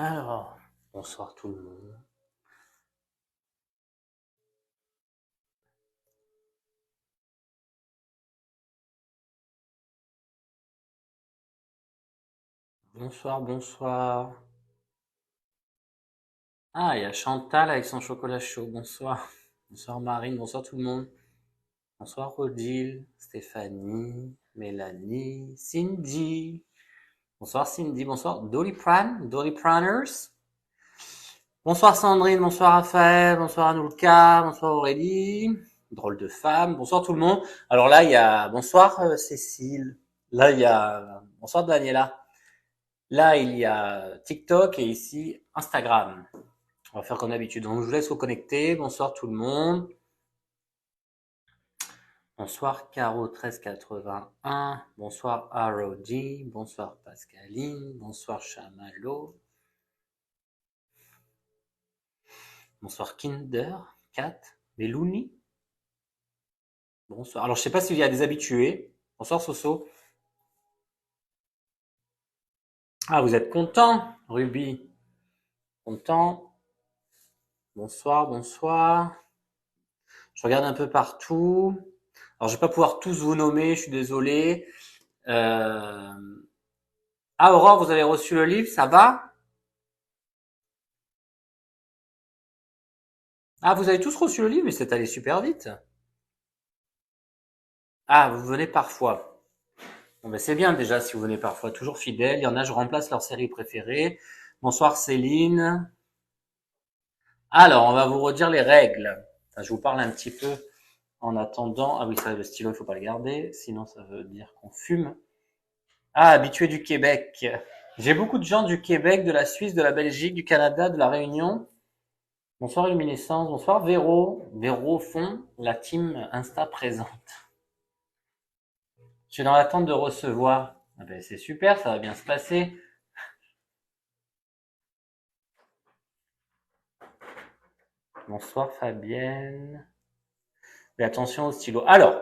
Alors, bonsoir tout le monde. Bonsoir, bonsoir. Ah, il y a Chantal avec son chocolat chaud. Bonsoir. Bonsoir Marine, bonsoir tout le monde. Bonsoir Odile, Stéphanie, Mélanie, Cindy. Bonsoir Cindy, bonsoir Dolly Pranners. Bonsoir Sandrine, bonsoir Raphaël, bonsoir Anoulka, bonsoir Aurélie. Drôle de femme, bonsoir tout le monde. Alors là, il y a bonsoir Cécile. Là, il y a bonsoir Daniela. Là, il y a TikTok et ici Instagram. On va faire comme d'habitude. Donc, je vous laisse vous connecter. Bonsoir tout le monde. Bonsoir Caro 1381. Bonsoir Arodi. Bonsoir Pascaline. Bonsoir Chamallow. Bonsoir Kinder. Kat. Melouni. Bonsoir. Alors, je sais pas s'il y a des habitués. Bonsoir Soso. Ah, vous êtes content, Ruby. Content. Bonsoir, bonsoir. Je regarde un peu partout. Alors, je vais pas pouvoir tous vous nommer, je suis désolé. Euh... Ah, Aurore, vous avez reçu le livre, ça va? Ah, vous avez tous reçu le livre, mais c'est allé super vite. Ah, vous venez parfois. Bon, ben, c'est bien déjà si vous venez parfois, toujours fidèle. Il y en a, je remplace leur série préférée. Bonsoir Céline. Alors, on va vous redire les règles. Enfin, je vous parle un petit peu en attendant. Ah oui, ça, le stylo, il faut pas le garder, sinon ça veut dire qu'on fume. Ah, habitué du Québec. J'ai beaucoup de gens du Québec, de la Suisse, de la Belgique, du Canada, de la Réunion. Bonsoir Luminescence, bonsoir Véro. Véro au fond, la team Insta présente. Je suis dans l'attente de recevoir. Ah ben, c'est super, ça va bien se passer. Bonsoir Fabienne. Mais attention au stylo. Alors,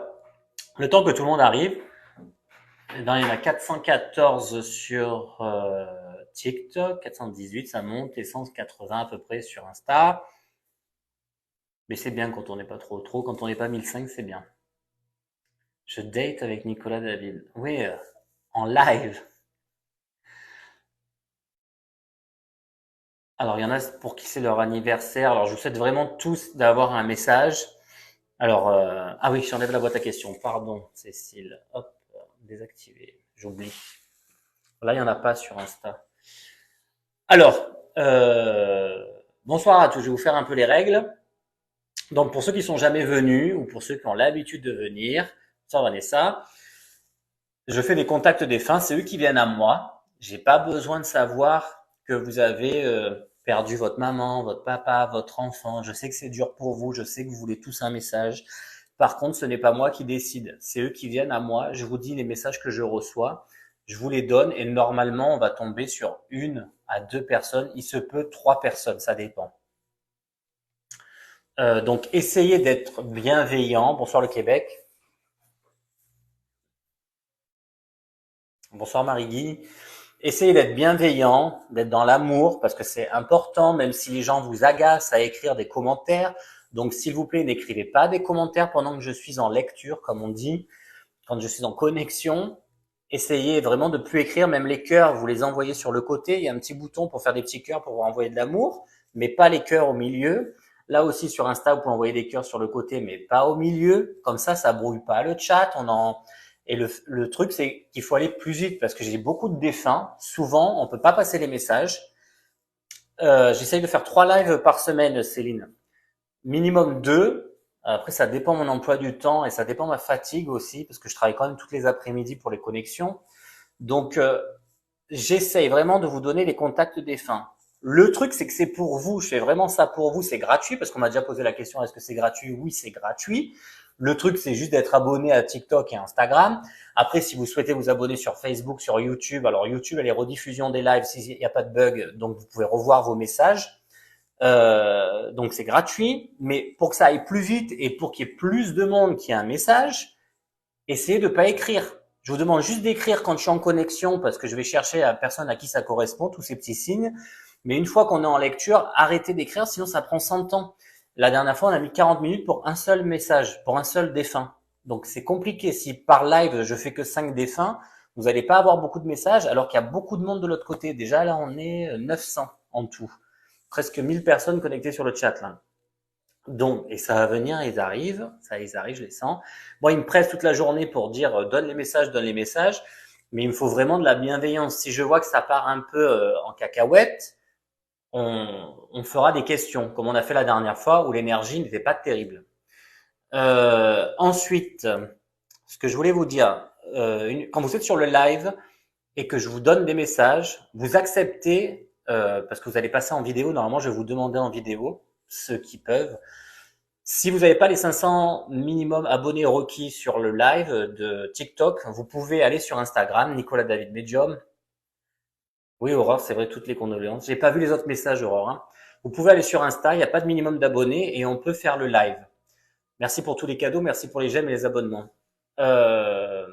le temps que tout le monde arrive, eh ben, il y en a 414 sur TikTok, 418 ça monte et 180 à peu près sur Insta. Mais c'est bien quand on n'est pas trop. Quand on n'est pas 1005, c'est bien. Je date avec Nicolas David. Oui, en live. Alors, il y en a pour qui c'est leur anniversaire. Alors, je vous souhaite vraiment tous d'avoir un message. Alors, ah oui, j'enlève la boîte à questions. Pardon, Cécile. Hop, désactiver. J'oublie. Là, il n'y en a pas sur Insta. Alors, bonsoir à tous. Je vais vous faire un peu les règles. Donc, pour ceux qui sont jamais venus ou pour ceux qui ont l'habitude de venir, ça, Vanessa, je fais des contacts défunts. C'est eux qui viennent à moi. J'ai pas besoin de savoir que vous avez perdu votre maman, votre papa, votre enfant. Je sais que c'est dur pour vous. Je sais que vous voulez tous un message. Par contre, ce n'est pas moi qui décide. C'est eux qui viennent à moi. Je vous dis les messages que je reçois. Je vous les donne et normalement, on va tomber sur 1 à 2 personnes. Il se peut 3 personnes. Ça dépend. Donc, essayez d'être bienveillant. Bonsoir le Québec. Bonsoir Marie-Guy. Essayez d'être bienveillant, d'être dans l'amour, parce que c'est important, même si les gens vous agacent à écrire des commentaires. Donc, s'il vous plaît, n'écrivez pas des commentaires pendant que je suis en lecture, comme on dit, quand je suis en connexion. Essayez vraiment de plus écrire, même les cœurs, vous les envoyez sur le côté. Il y a un petit bouton pour faire des petits cœurs pour envoyer de l'amour, mais pas les cœurs au milieu. Là aussi, sur Insta, vous pouvez envoyer des cœurs sur le côté, mais pas au milieu. Comme ça brouille pas le chat. Et le truc, c'est qu'il faut aller plus vite parce que j'ai beaucoup de défunts. Souvent, on peut pas passer les messages. J'essaye de faire 3 lives par semaine, Céline. Minimum 2. Après, ça dépend mon emploi du temps et ça dépend ma fatigue aussi parce que je travaille quand même toutes les après-midi pour les connexions. Donc, j'essaye vraiment de vous donner les contacts défunts. Le truc, c'est que c'est pour vous. Je fais vraiment ça pour vous. C'est gratuit parce qu'on m'a déjà posé la question, est-ce que c'est gratuit? Oui, c'est gratuit. Le truc, c'est juste d'être abonné à TikTok et Instagram. Après, si vous souhaitez vous abonner sur Facebook, sur YouTube, alors YouTube, il y a les rediffusions des lives s'il n'y a pas de bug, donc vous pouvez revoir vos messages. Donc c'est gratuit, mais pour que ça aille plus vite et pour qu'il y ait plus de monde qui ait un message, essayez de pas écrire. Je vous demande juste d'écrire quand je suis en connexion parce que je vais chercher la personne à qui ça correspond, tous ces petits signes. Mais une fois qu'on est en lecture, arrêtez d'écrire, sinon ça prend 100 ans. La dernière fois, on a mis 40 minutes pour un seul message, pour un seul défunt. Donc c'est compliqué. Si par live, je fais que 5 défunts, vous n'allez pas avoir beaucoup de messages, alors qu'il y a beaucoup de monde de l'autre côté. Déjà là, on est 900 en tout. Presque 1000 personnes connectées sur le chat là. Donc, et ça va venir, ils arrivent, je les sens. Moi, ils me pressent toute la journée pour dire donne les messages, mais il me faut vraiment de la bienveillance. Si je vois que ça part un peu en cacahuète, on fera des questions, comme on a fait la dernière fois où l'énergie n'était pas terrible. Ensuite, ce que je voulais vous dire, quand vous êtes sur le live et que je vous donne des messages, vous acceptez, parce que vous allez passer en vidéo, normalement je vais vous demander en vidéo, ceux qui peuvent. Si vous n'avez pas les 500 minimum abonnés requis sur le live de TikTok, vous pouvez aller sur Instagram, Nicolas David Medium. Oui, Aurore, c'est vrai, toutes les condoléances. J'ai pas vu les autres messages, Aurore. Hein. Vous pouvez aller sur Insta, il n'y a pas de minimum d'abonnés et on peut faire le live. Merci pour tous les cadeaux, merci pour les j'aime et les abonnements. Euh,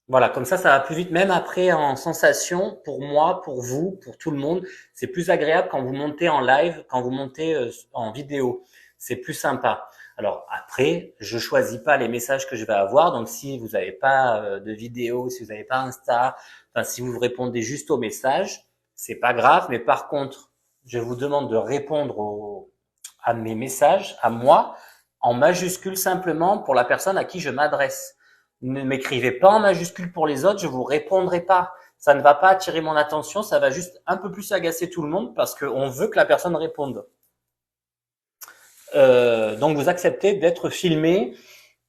voilà, comme ça va plus vite. Même après en sensation, pour moi, pour vous, pour tout le monde, c'est plus agréable quand vous montez en live, quand vous montez en vidéo. C'est plus sympa. Alors après, je choisis pas les messages que je vais avoir. Donc si vous n'avez pas de vidéo, si vous n'avez pas Insta, enfin si vous répondez juste aux messages, c'est pas grave. Mais par contre, je vous demande de répondre à mes messages, à moi, en majuscule simplement pour la personne à qui je m'adresse. Ne m'écrivez pas en majuscule pour les autres, je vous répondrai pas. Ça ne va pas attirer mon attention, ça va juste un peu plus agacer tout le monde parce qu'on veut que la personne réponde. Donc vous acceptez d'être filmé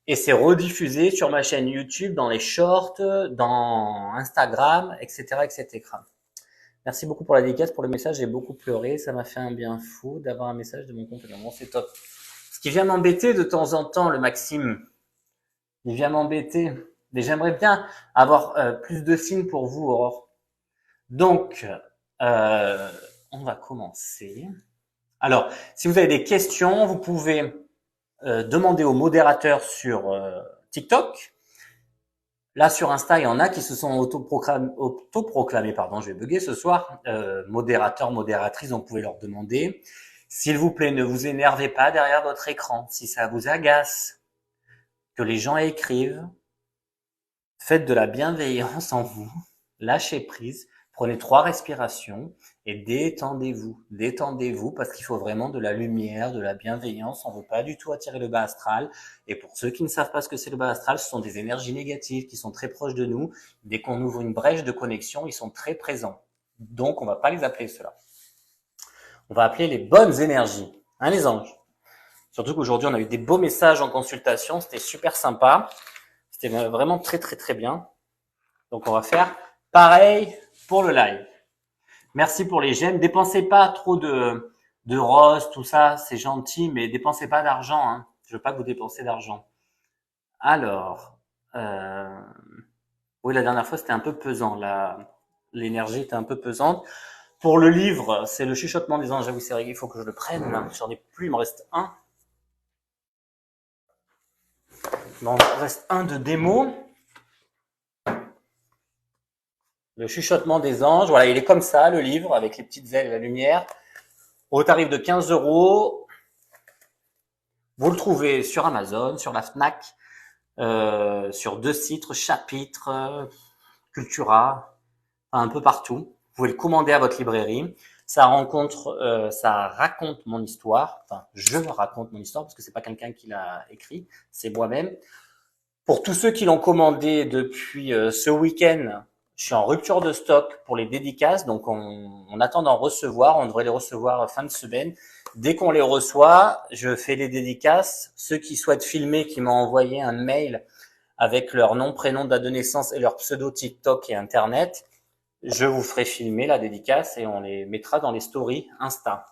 et c'est rediffusé sur ma chaîne YouTube, dans les shorts, dans Instagram, etc., etc. Merci beaucoup pour la dédicace, pour le message, j'ai beaucoup pleuré, ça m'a fait un bien fou d'avoir un message de mon compagnon. Bon, c'est top. Ce qui vient m'embêter de temps en temps, le Maxime, il vient m'embêter. Mais j'aimerais bien avoir plus de signes pour vous, Aurore. Donc, on va commencer. Alors, si vous avez des questions, vous pouvez demander au modérateur sur TikTok. Là, sur Insta, il y en a qui se sont autoproclamés, pardon, je vais bugger ce soir, modérateur, modératrice, donc vous pouvez leur demander. S'il vous plaît, ne vous énervez pas derrière votre écran. Si ça vous agace que les gens écrivent, faites de la bienveillance en vous, lâchez prise, prenez 3 respirations et détendez-vous. Détendez-vous parce qu'il faut vraiment de la lumière, de la bienveillance. On ne veut pas du tout attirer le bas astral. Et pour ceux qui ne savent pas ce que c'est le bas astral, ce sont des énergies négatives qui sont très proches de nous. Dès qu'on ouvre une brèche de connexion, ils sont très présents. Donc, on ne va pas les appeler ceux-là. On va appeler les bonnes énergies, hein, les anges. Surtout qu'aujourd'hui, on a eu des beaux messages en consultation. C'était super sympa. C'était vraiment très, très, très bien. Donc, on va faire pareil pour le live. Merci pour les j'aime. Dépensez pas trop de roses, tout ça, c'est gentil, mais dépensez pas d'argent. Hein. Je veux pas que vous dépensiez d'argent. Alors, oui, la dernière fois, c'était un peu pesant. L'énergie était un peu pesante. Pour le livre, c'est le chuchotement des anges. Ah oui, c'est vrai, il faut que je le prenne. J'en ai plus, il me reste un. Il me reste un de démo. Le chuchotement des anges. Voilà, il est comme ça, le livre, avec les petites ailes et la lumière. Au tarif de 15 €. Vous le trouvez sur Amazon, sur la Fnac, sur 2 sites, Chapitre, Cultura, un peu partout. Vous pouvez le commander à votre librairie. Ça raconte mon histoire. Enfin, je raconte mon histoire parce que c'est pas quelqu'un qui l'a écrit, c'est moi-même. Pour tous ceux qui l'ont commandé depuis ce week-end, je suis en rupture de stock pour les dédicaces, donc on attend d'en recevoir. On devrait les recevoir fin de semaine. Dès qu'on les reçoit, je fais les dédicaces. Ceux qui souhaitent filmer, qui m'ont envoyé un mail avec leur nom, prénom, date de naissance et leur pseudo TikTok et Internet, je vous ferai filmer la dédicace et on les mettra dans les stories Insta.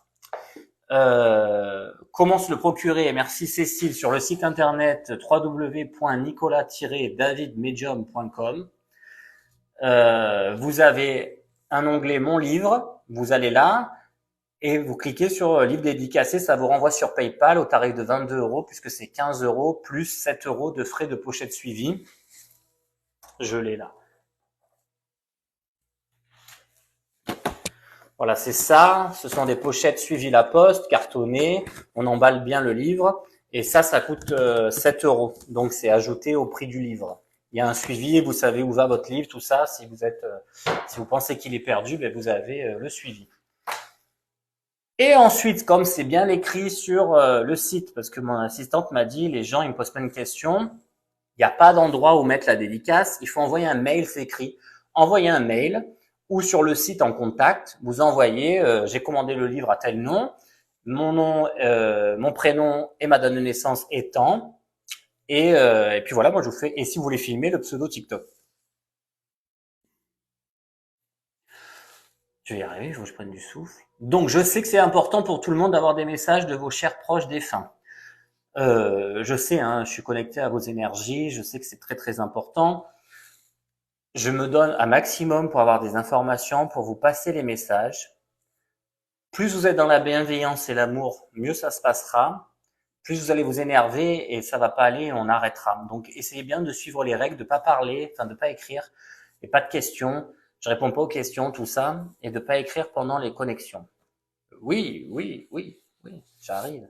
Comment se le procurer? Merci Cécile, sur le site internet www.nicolas-davidmedium.com. Vous avez un onglet Mon livre, vous allez là et vous cliquez sur livre dédicacé, ça vous renvoie sur PayPal au tarif de 22 € puisque c'est 15 € plus 7 € de frais de pochette suivi. Je l'ai là. Voilà, c'est ça. Ce sont des pochettes suivies la poste, cartonnées. On emballe bien le livre. Et ça coûte 7 euros. Donc, c'est ajouté au prix du livre. Il y a un suivi, vous savez où va votre livre, tout ça. Si si vous pensez qu'il est perdu, ben vous avez le suivi. Et ensuite, comme c'est bien écrit sur le site, parce que mon assistante m'a dit, les gens, ils me posent plein de questions. Il n'y a pas d'endroit où mettre la dédicace. Il faut envoyer un mail, c'est écrit. Envoyez un mail ou sur le site en contact, vous envoyez j'ai commandé le livre à tel nom, mon nom, mon prénom et ma date de naissance étant, et puis voilà, moi je vous fais. Et si vous voulez filmer, le pseudo TikTok. Je vais y arriver, il faut que je prenne du souffle. Donc je sais que c'est important pour tout le monde d'avoir des messages de vos chers proches défunts. Je sais, hein, je suis connecté à vos énergies, je sais que c'est très très important. Je me donne un maximum pour avoir des informations, pour vous passer les messages. Plus vous êtes dans la bienveillance et l'amour, mieux ça se passera. Plus vous allez vous énerver et ça va pas aller, on arrêtera. Donc essayez bien de suivre les règles, de pas parler, enfin de pas écrire, et pas de questions. Je réponds pas aux questions, tout ça, et de pas écrire pendant les connexions. Oui, oui, oui, oui, j'arrive.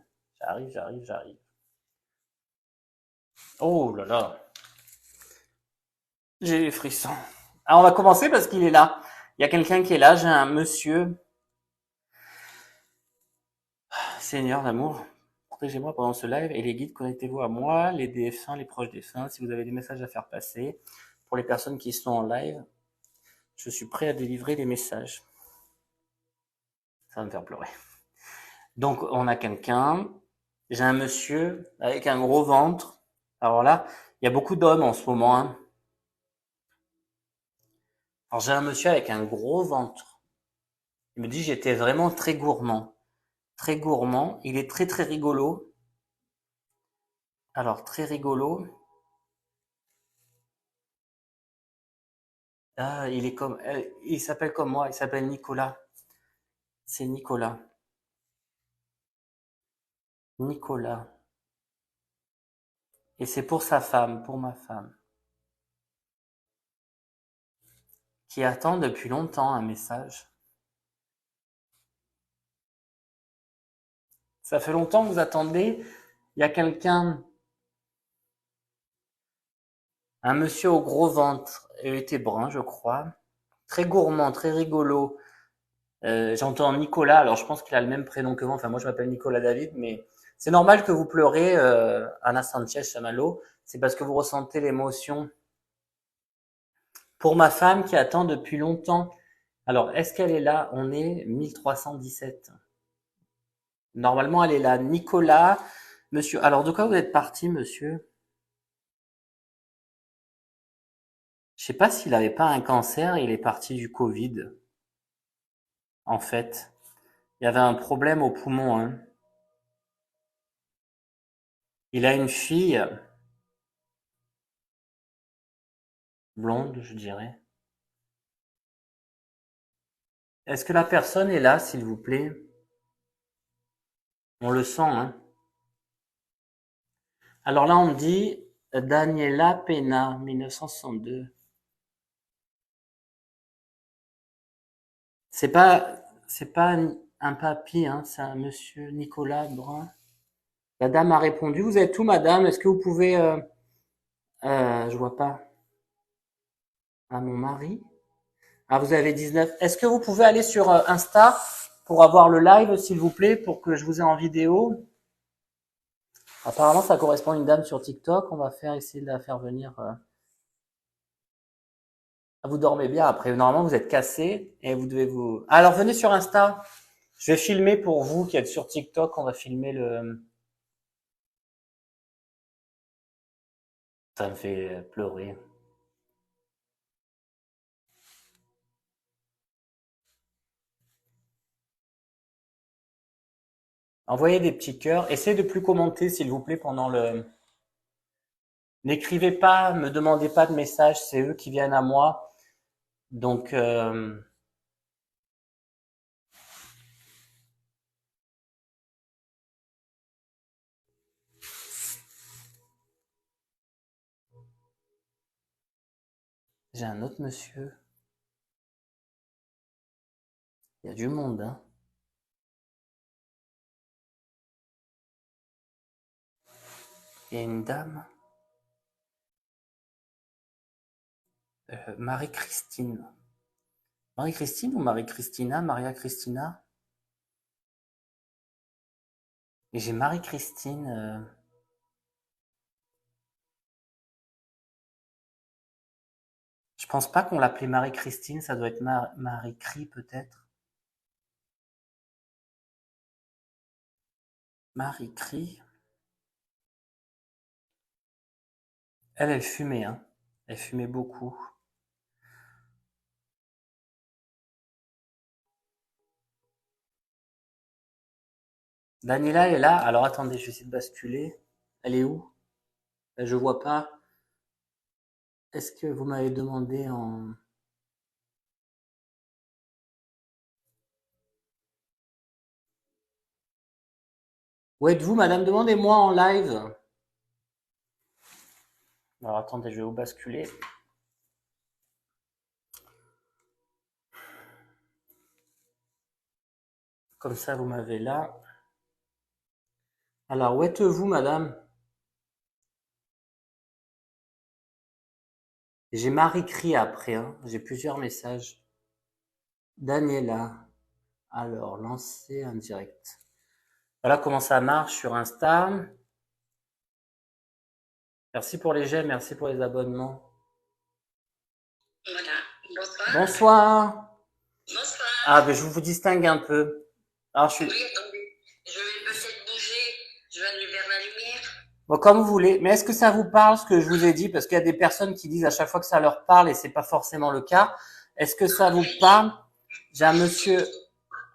Oh là là, j'ai les frissons. Ah, on va commencer parce qu'il est là. Il y a quelqu'un qui est là, j'ai un monsieur. Seigneur d'amour, protégez-moi pendant ce live et les guides, connectez-vous à moi, les défunts, les proches défunts. Si vous avez des messages à faire passer, pour les personnes qui sont en live, je suis prêt à délivrer les messages. Ça va me faire pleurer. Donc, on a quelqu'un. J'ai un monsieur avec un gros ventre. Alors là, il y a beaucoup d'hommes en ce moment, hein. Alors, j'ai un monsieur avec un gros ventre. Il me dit, j'étais vraiment très gourmand. Très gourmand. Il est très, très rigolo. Alors, très rigolo. Ah, il s'appelle comme moi, il s'appelle Nicolas. C'est Nicolas. Nicolas. Et c'est pour sa femme, pour ma femme, qui attend depuis longtemps un message. Ça fait longtemps que vous attendez. Il y a quelqu'un, un monsieur au gros ventre, il était brun, je crois. Très gourmand, très rigolo. J'entends Nicolas, alors je pense qu'il a le même prénom que moi. Enfin, moi je m'appelle Nicolas David, mais c'est normal que vous pleurez, Anna Sanchez Chamallow. C'est parce que vous ressentez l'émotion pour ma femme qui attend depuis longtemps. Alors, est-ce qu'elle est là? On est 1317. Normalement, elle est là. Nicolas, monsieur. Alors, de quoi vous êtes parti, monsieur? Je sais pas s'il avait pas un cancer, il est parti du Covid. En fait, il y avait un problème au poumon, hein. Il a une fille blonde, je dirais. Est-ce que la personne est là, s'il vous plaît? On le sent, hein. Alors là, on me dit Daniela Pena, 1962. C'est pas un papy, hein, c'est un monsieur Nicolas Brun. La dame a répondu. Vous êtes où, madame? Est-ce que vous pouvez, je vois pas. À mon mari. Ah, vous avez 19. Est-ce que vous pouvez aller sur Insta pour avoir le live, s'il vous plaît, pour que je vous ai en vidéo? Apparemment, ça correspond à une dame sur TikTok. On va essayer de la faire venir. Ah, vous dormez bien après. Normalement, vous êtes cassé et vous devez vous. Ah, alors, venez sur Insta. Je vais filmer pour vous qui êtes sur TikTok. On va filmer le. Ça me fait pleurer. Envoyez des petits cœurs. Essayez de plus commenter, s'il vous plaît, pendant le. N'écrivez pas, me demandez pas de messages, c'est eux qui viennent à moi. Donc, j'ai un autre monsieur. Il y a du monde, hein. Il y a une dame. Marie-Christine. Marie-Christine ou Marie-Christina? Maria-Christina? Et j'ai Marie-Christine. Je pense pas qu'on l'appelait Marie-Christine, ça doit être Marie-Cri peut-être. Marie-Cri. Elle fumait, hein. Elle fumait beaucoup. Daniela est là. Alors attendez, je vais essayer de basculer. Elle est où? Je vois pas. Est-ce que vous m'avez demandé en... Où êtes-vous, madame? Demandez-moi en live. Alors attendez, je vais vous basculer. Comme ça, vous m'avez là. Alors, où êtes-vous, madame? J'ai Marie-Cri après, hein. J'ai plusieurs messages. Daniela. Alors, lancer un direct. Voilà comment ça marche sur Insta. Merci pour les j'aime, merci pour les abonnements. Voilà. Bonsoir. Bonsoir. Bonsoir. Ah, ben je vous distingue un peu. Alors, je suis... Oui, attendez. Je vais peut-être bouger. Je vais aller vers la lumière. Bon, comme vous voulez. Mais est-ce que ça vous parle ce que je vous ai dit? Parce qu'il y a des personnes qui disent à chaque fois que ça leur parle et c'est pas forcément le cas. Est-ce que ça vous parle? J'ai un monsieur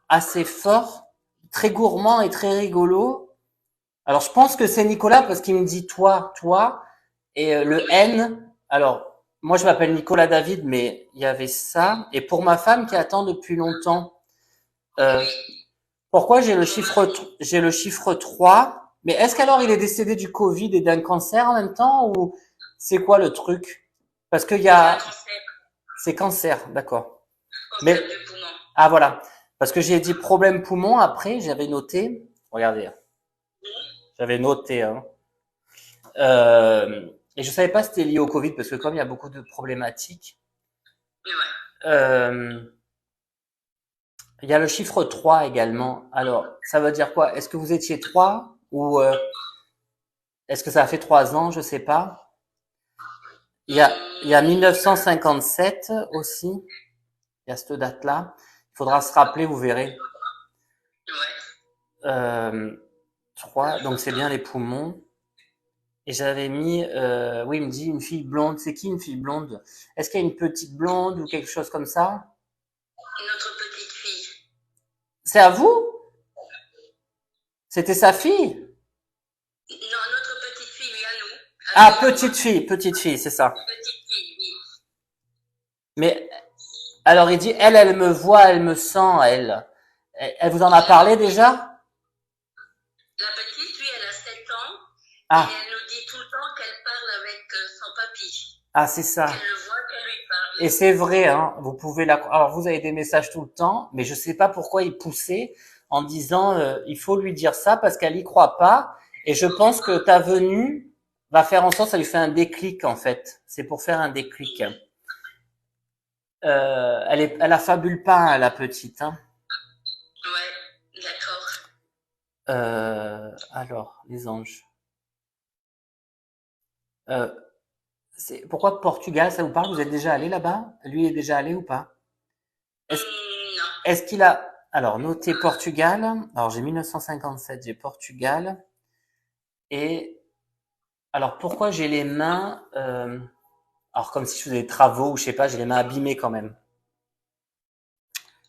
assez fort, très gourmand et très rigolo. Alors, je pense que c'est Nicolas parce qu'il me dit toi, toi. Et le N, alors, moi je m'appelle Nicolas David, mais il y avait ça. Et pour ma femme qui attend depuis longtemps, pourquoi j'ai le chiffre 3? Mais est-ce qu'alors il est décédé du Covid et d'un cancer en même temps ou c'est quoi le truc? Parce qu'il y a... C'est cancer, d'accord. Mais... Ah voilà. Parce que j'ai dit problème poumon après, j'avais noté. Regardez. J'avais noté, hein. Et je savais pas si c'était lié au Covid parce que comme il y a beaucoup de problématiques, il y a le chiffre 3 également. Alors, ça veut dire quoi? Est-ce que vous étiez 3 ou est-ce que ça a fait 3 ans? Je sais pas. Il y a 1957 aussi. Il y a cette date-là. Il faudra se rappeler, vous verrez. 3, donc c'est bien les poumons. Et j'avais mis, oui, il me dit une fille blonde. C'est qui une fille blonde? Est-ce qu'il y a une petite blonde ou quelque chose comme ça? Notre petite fille. C'est à vous? C'était sa fille? Non, notre petite fille, lui, à nous. Ah, petite fille, c'est ça. Petite fille, oui. Mais, alors il dit, elle me voit, elle me sent, elle. Elle vous en a parlé déjà? La petite, lui, elle a 7 ans. Ah. Et elle nous dit tout le temps qu'elle parle avec son papy. Ah, c'est ça. Qu'elle le voit, qu'elle lui parle. Et c'est vrai, hein. Vous pouvez la, alors vous avez des messages tout le temps, mais je sais pas pourquoi il poussait en disant, il faut lui dire ça parce qu'elle y croit pas. Et je pense que ta venue va faire en sorte, ça lui fait un déclic, en fait. C'est pour faire un déclic. Elle affabule pas, hein, la petite, hein. Ouais, d'accord. Alors, les anges. Pourquoi Portugal, ça vous parle? Vous êtes déjà allé là-bas? Lui est déjà allé ou pas? Non. Est-ce qu'il a... Alors, noté Portugal. Alors, j'ai 1957, j'ai Portugal. Et... Alors, pourquoi j'ai les mains... alors, comme si je faisais des travaux ou je sais pas, j'ai les mains abîmées quand même.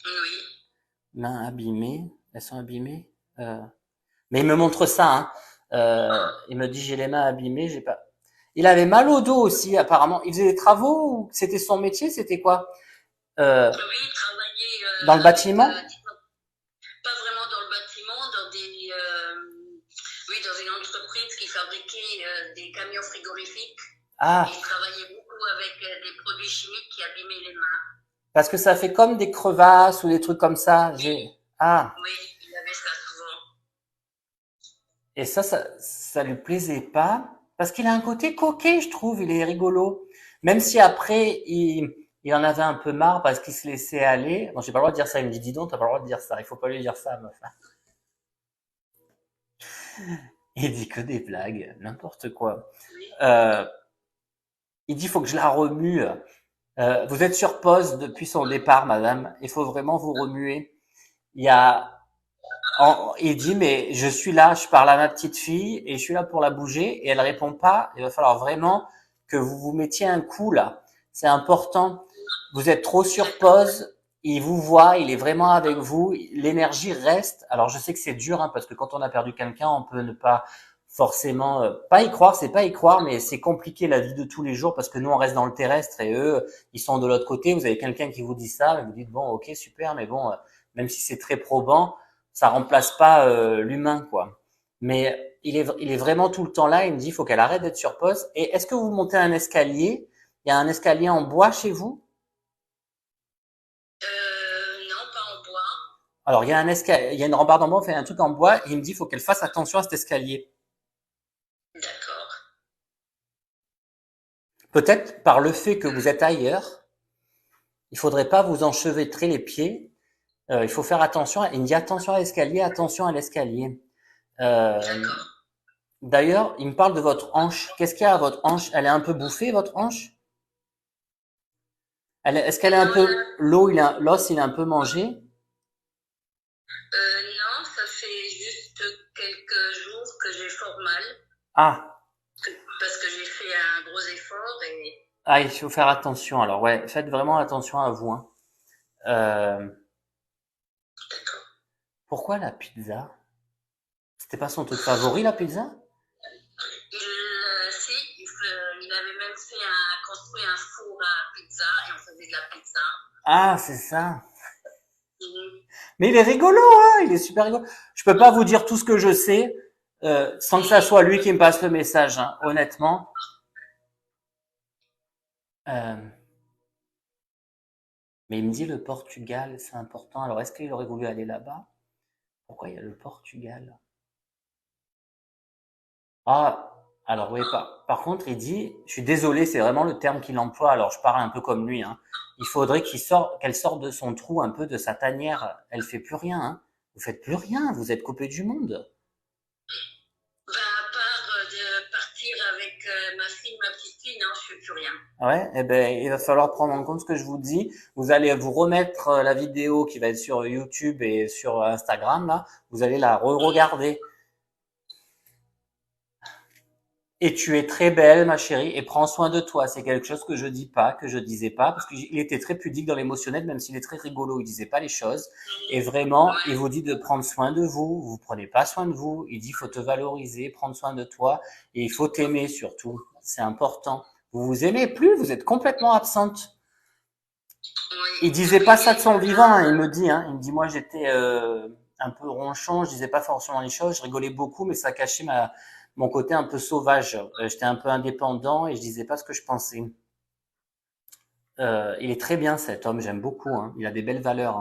Oui. Mains abîmées. Elles sont abîmées. Mais il me montre ça, hein. Il me dit j'ai les mains abîmées, j'ai pas... Il avait mal au dos aussi, apparemment. Il faisait des travaux ou c'était son métier? C'était quoi? Oui, il travaillait... Dans le bâtiment? Pas vraiment dans le bâtiment, dans des... oui, dans une entreprise qui fabriquait des camions frigorifiques. Ah. Il travaillait beaucoup avec des produits chimiques qui abîmaient les mains. Parce que ça fait comme des crevasses ou des trucs comme ça. Ah, Oui, il avait ça souvent. et ça lui plaisait pas. Parce qu'il a un côté coquet, je trouve. Il est rigolo. Même si après, il en avait un peu marre parce qu'il se laissait aller. Bon, j'ai pas le droit de dire ça. Il me dit, dis donc, t'as pas le droit de dire ça. Il faut pas lui dire ça, meuf. Il dit que des blagues, n'importe quoi. Oui. Euh, il dit, faut que je la remue. Vous êtes sur pause depuis son départ, madame. Il faut vraiment vous remuer. Il y a, il dit, mais je suis là, je parle à ma petite fille et je suis là pour la bouger et elle répond pas. Il va falloir vraiment que vous vous mettiez un coup là. C'est important. Vous êtes trop sur pause. Il vous voit, il est vraiment avec vous. L'énergie reste. Alors je sais que c'est dur hein, parce que quand on a perdu quelqu'un, on peut ne pas forcément pas y croire. C'est pas y croire, mais c'est compliqué la vie de tous les jours parce que nous on reste dans le terrestre et eux ils sont de l'autre côté. Vous avez quelqu'un qui vous dit ça, et vous dites bon ok super, mais bon même si c'est très probant ça remplace pas l'humain quoi. Mais il est vraiment tout le temps là. Il me dit il faut qu'elle arrête d'être sur pause. Et est-ce que vous montez un escalier? Il y a un escalier en bois chez vous? Non, pas en bois. Alors il y a un escalier, il y a une rambarde en bois, on fait un truc en bois. Et il me dit il faut qu'elle fasse attention à cet escalier. D'accord. Peut-être par le fait que vous êtes ailleurs, il faudrait pas vous enchevêtrer les pieds. Il faut faire attention. Il me dit attention à l'escalier, attention à l'escalier. Euh, D'accord. D'ailleurs, il me parle de votre hanche. Qu'est-ce qu'il y a à votre hanche? Elle est un peu bouffée, votre hanche? Est-ce qu'elle est un Non, peu, l'os, il est un peu mangé? non, ça fait juste quelques jours que j'ai fort mal Ah, parce que j'ai fait un gros effort et ah, il faut faire attention. Alors ouais, faites vraiment attention à vous. Hein. Euh, d'accord. Pourquoi la pizza? C'était pas son truc favori, la pizza? Si, il avait même construit un four à pizza et on faisait de la pizza. Ah, c'est ça. Mhm. Mais il est rigolo, hein, il est super rigolo. Je peux pas vous dire tout ce que je sais sans que ça soit lui qui me passe le message, hein, honnêtement. Euh, mais il me dit le Portugal, c'est important. Alors, est-ce qu'il aurait voulu aller là-bas? Pourquoi il y a le Portugal? Ah, alors oui, par contre, il dit, je suis désolé, c'est vraiment le terme qu'il emploie, alors je parle un peu comme lui, hein. Il faudrait qu'elle sorte de son trou, un peu de sa tanière. Elle fait plus rien, hein. Vous faites plus rien, vous êtes coupé du monde. Ben, à part de partir avec ma fille, ma petite fille, non, je fais plus rien. Ouais, eh ben, il va falloir prendre en compte ce que je vous dis. Vous allez vous remettre la vidéo qui va être sur YouTube et sur Instagram, là. Vous allez la re-regarder. Et tu es très belle, ma chérie, et prends soin de toi. C'est quelque chose que je dis pas, que je disais pas, parce qu'il était très pudique dans l'émotionnel, même s'il est très rigolo, il disait pas les choses. Et vraiment, il Ouais. vous dit de prendre soin de vous. Vous prenez pas soin de vous. Il dit, il faut te valoriser, prendre soin de toi, et il faut t'aimer surtout. C'est important. Vous vous aimez plus, vous êtes complètement absente. Il Oui. disait pas ça de son vivant, hein, il me dit, hein. Il me dit, moi, j'étais un peu ronchon, je disais pas forcément les choses, je rigolais beaucoup, mais ça cachait mon côté un peu sauvage. J'étais un peu indépendant et je disais pas ce que je pensais. Il est très bien cet homme, j'aime beaucoup. Hein. Il a des belles valeurs.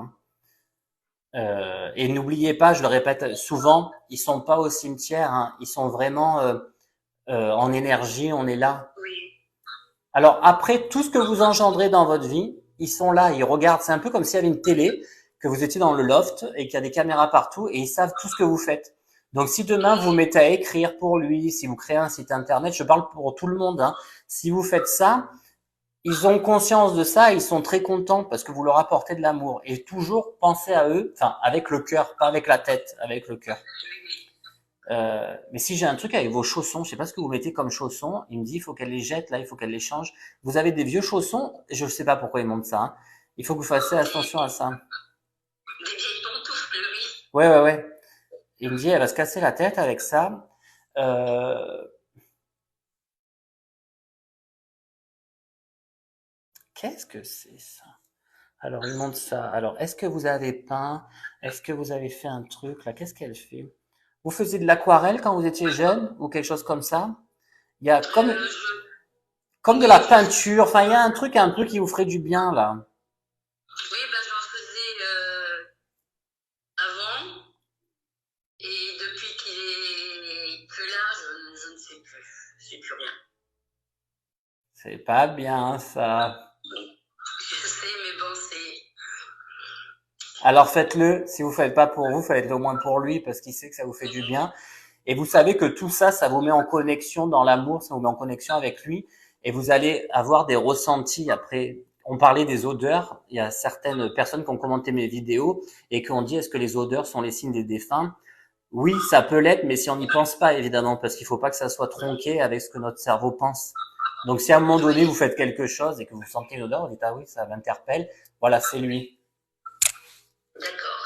Hein. Et n'oubliez pas, je le répète souvent, ils sont pas au cimetière, hein. Ils sont vraiment en énergie, on est là. Oui. Alors après, tout ce que vous engendrez dans votre vie, ils sont là, ils regardent. C'est un peu comme s'il y avait une télé, que vous étiez dans le loft et qu'il y a des caméras partout et ils savent tout ce que vous faites. Donc si demain vous mettez à écrire pour lui, si vous créez un site internet, je parle pour tout le monde, hein, si vous faites ça, ils ont conscience de ça, et ils sont très contents parce que vous leur apportez de l'amour. Et toujours pensez à eux, enfin avec le cœur, pas avec la tête, avec le cœur. Mais si j'ai un truc avec vos chaussons, je sais pas ce que vous mettez comme chaussons, il me dit il faut qu'elle les jette là, il faut qu'elle les change. Vous avez des vieux chaussons, je sais pas pourquoi il montre ça. Hein. Il faut que vous fassiez attention à ça. Des vieilles pantoufles, oui. Ouais, ouais, ouais. Il me dit elle va se casser la tête avec ça. Euh, Qu'est-ce que c'est ça? Alors il montre ça. Alors est-ce que vous avez peint? Est-ce que vous avez fait un truc là? Qu'est-ce qu'elle fait? Vous faisiez de l'aquarelle quand vous étiez jeune ou quelque chose comme ça? Il y a comme de Oui, la peinture. Enfin il y a un truc un peu qui vous ferait du bien là. C'est pas bien ça. Je sais, mais bon, c'est... Alors faites-le. Si vous faites pas pour vous, faites-le au moins pour lui parce qu'il sait que ça vous fait du bien. Et vous savez que tout ça, ça vous met en connexion dans l'amour, ça vous met en connexion avec lui. Et vous allez avoir des ressentis après. On parlait des odeurs. Il y a certaines personnes qui ont commenté mes vidéos et qui ont dit est-ce que les odeurs sont les signes des défunts? Oui, ça peut l'être, mais si on n'y pense pas, évidemment, parce qu'il faut pas que ça soit tronqué avec ce que notre cerveau pense. Donc, si à un moment donné, vous faites quelque chose et que vous sentez une odeur, vous dites, ah oui, ça m'interpelle. Voilà, c'est lui. D'accord.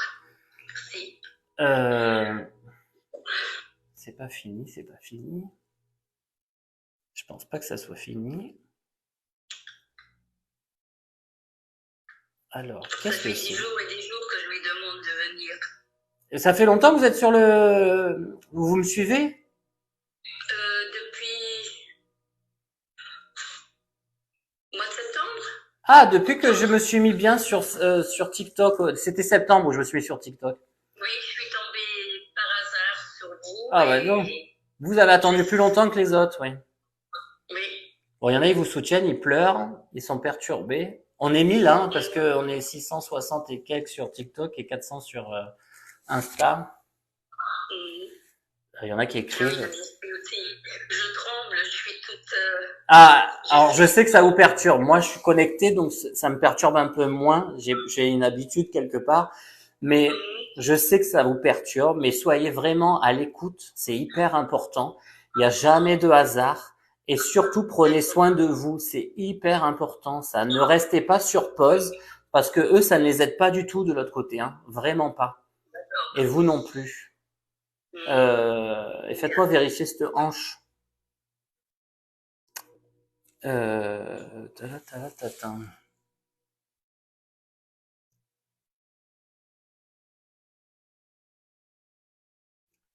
Merci. Euh, c'est pas fini, c'est pas fini. Je pense pas que ça soit fini. Alors, Ça qu'est-ce fait que des c'est? jours et des jours que je lui demande de venir. Et ça fait longtemps que vous êtes sur le... Vous me suivez? Depuis le mois de septembre? Ah, depuis que je Octobre? me suis mis bien sur TikTok. C'était septembre où je me suis mis sur TikTok. Oui, je suis tombée par hasard sur vous Ah bah non. et Vous avez attendu plus longtemps que les autres, oui. oui. Bon, il y en a, ils vous soutiennent, ils pleurent, ils sont perturbés. On est 1000, hein, parce qu'on est 660 et quelques sur TikTok et 400 sur Insta. Mhm. Il y en a qui Oui, écrivent. je suis aussi. Je tremble, je suis toute. Ah, Je alors je suis. sais que ça vous perturbe. Moi, je suis connecté, donc ça me perturbe un peu moins. J'ai une habitude quelque part, mais Mhm. je sais que ça vous perturbe. Mais soyez vraiment à l'écoute, c'est hyper important. Il n'y a jamais de hasard. Et surtout, prenez soin de vous, c'est hyper important. Ça, ne restez pas sur pause, parce que eux, ça ne les aide pas du tout de l'autre côté, hein. Vraiment pas. Et vous non plus. Mhm. Et faites-moi vérifier cette hanche. Ta.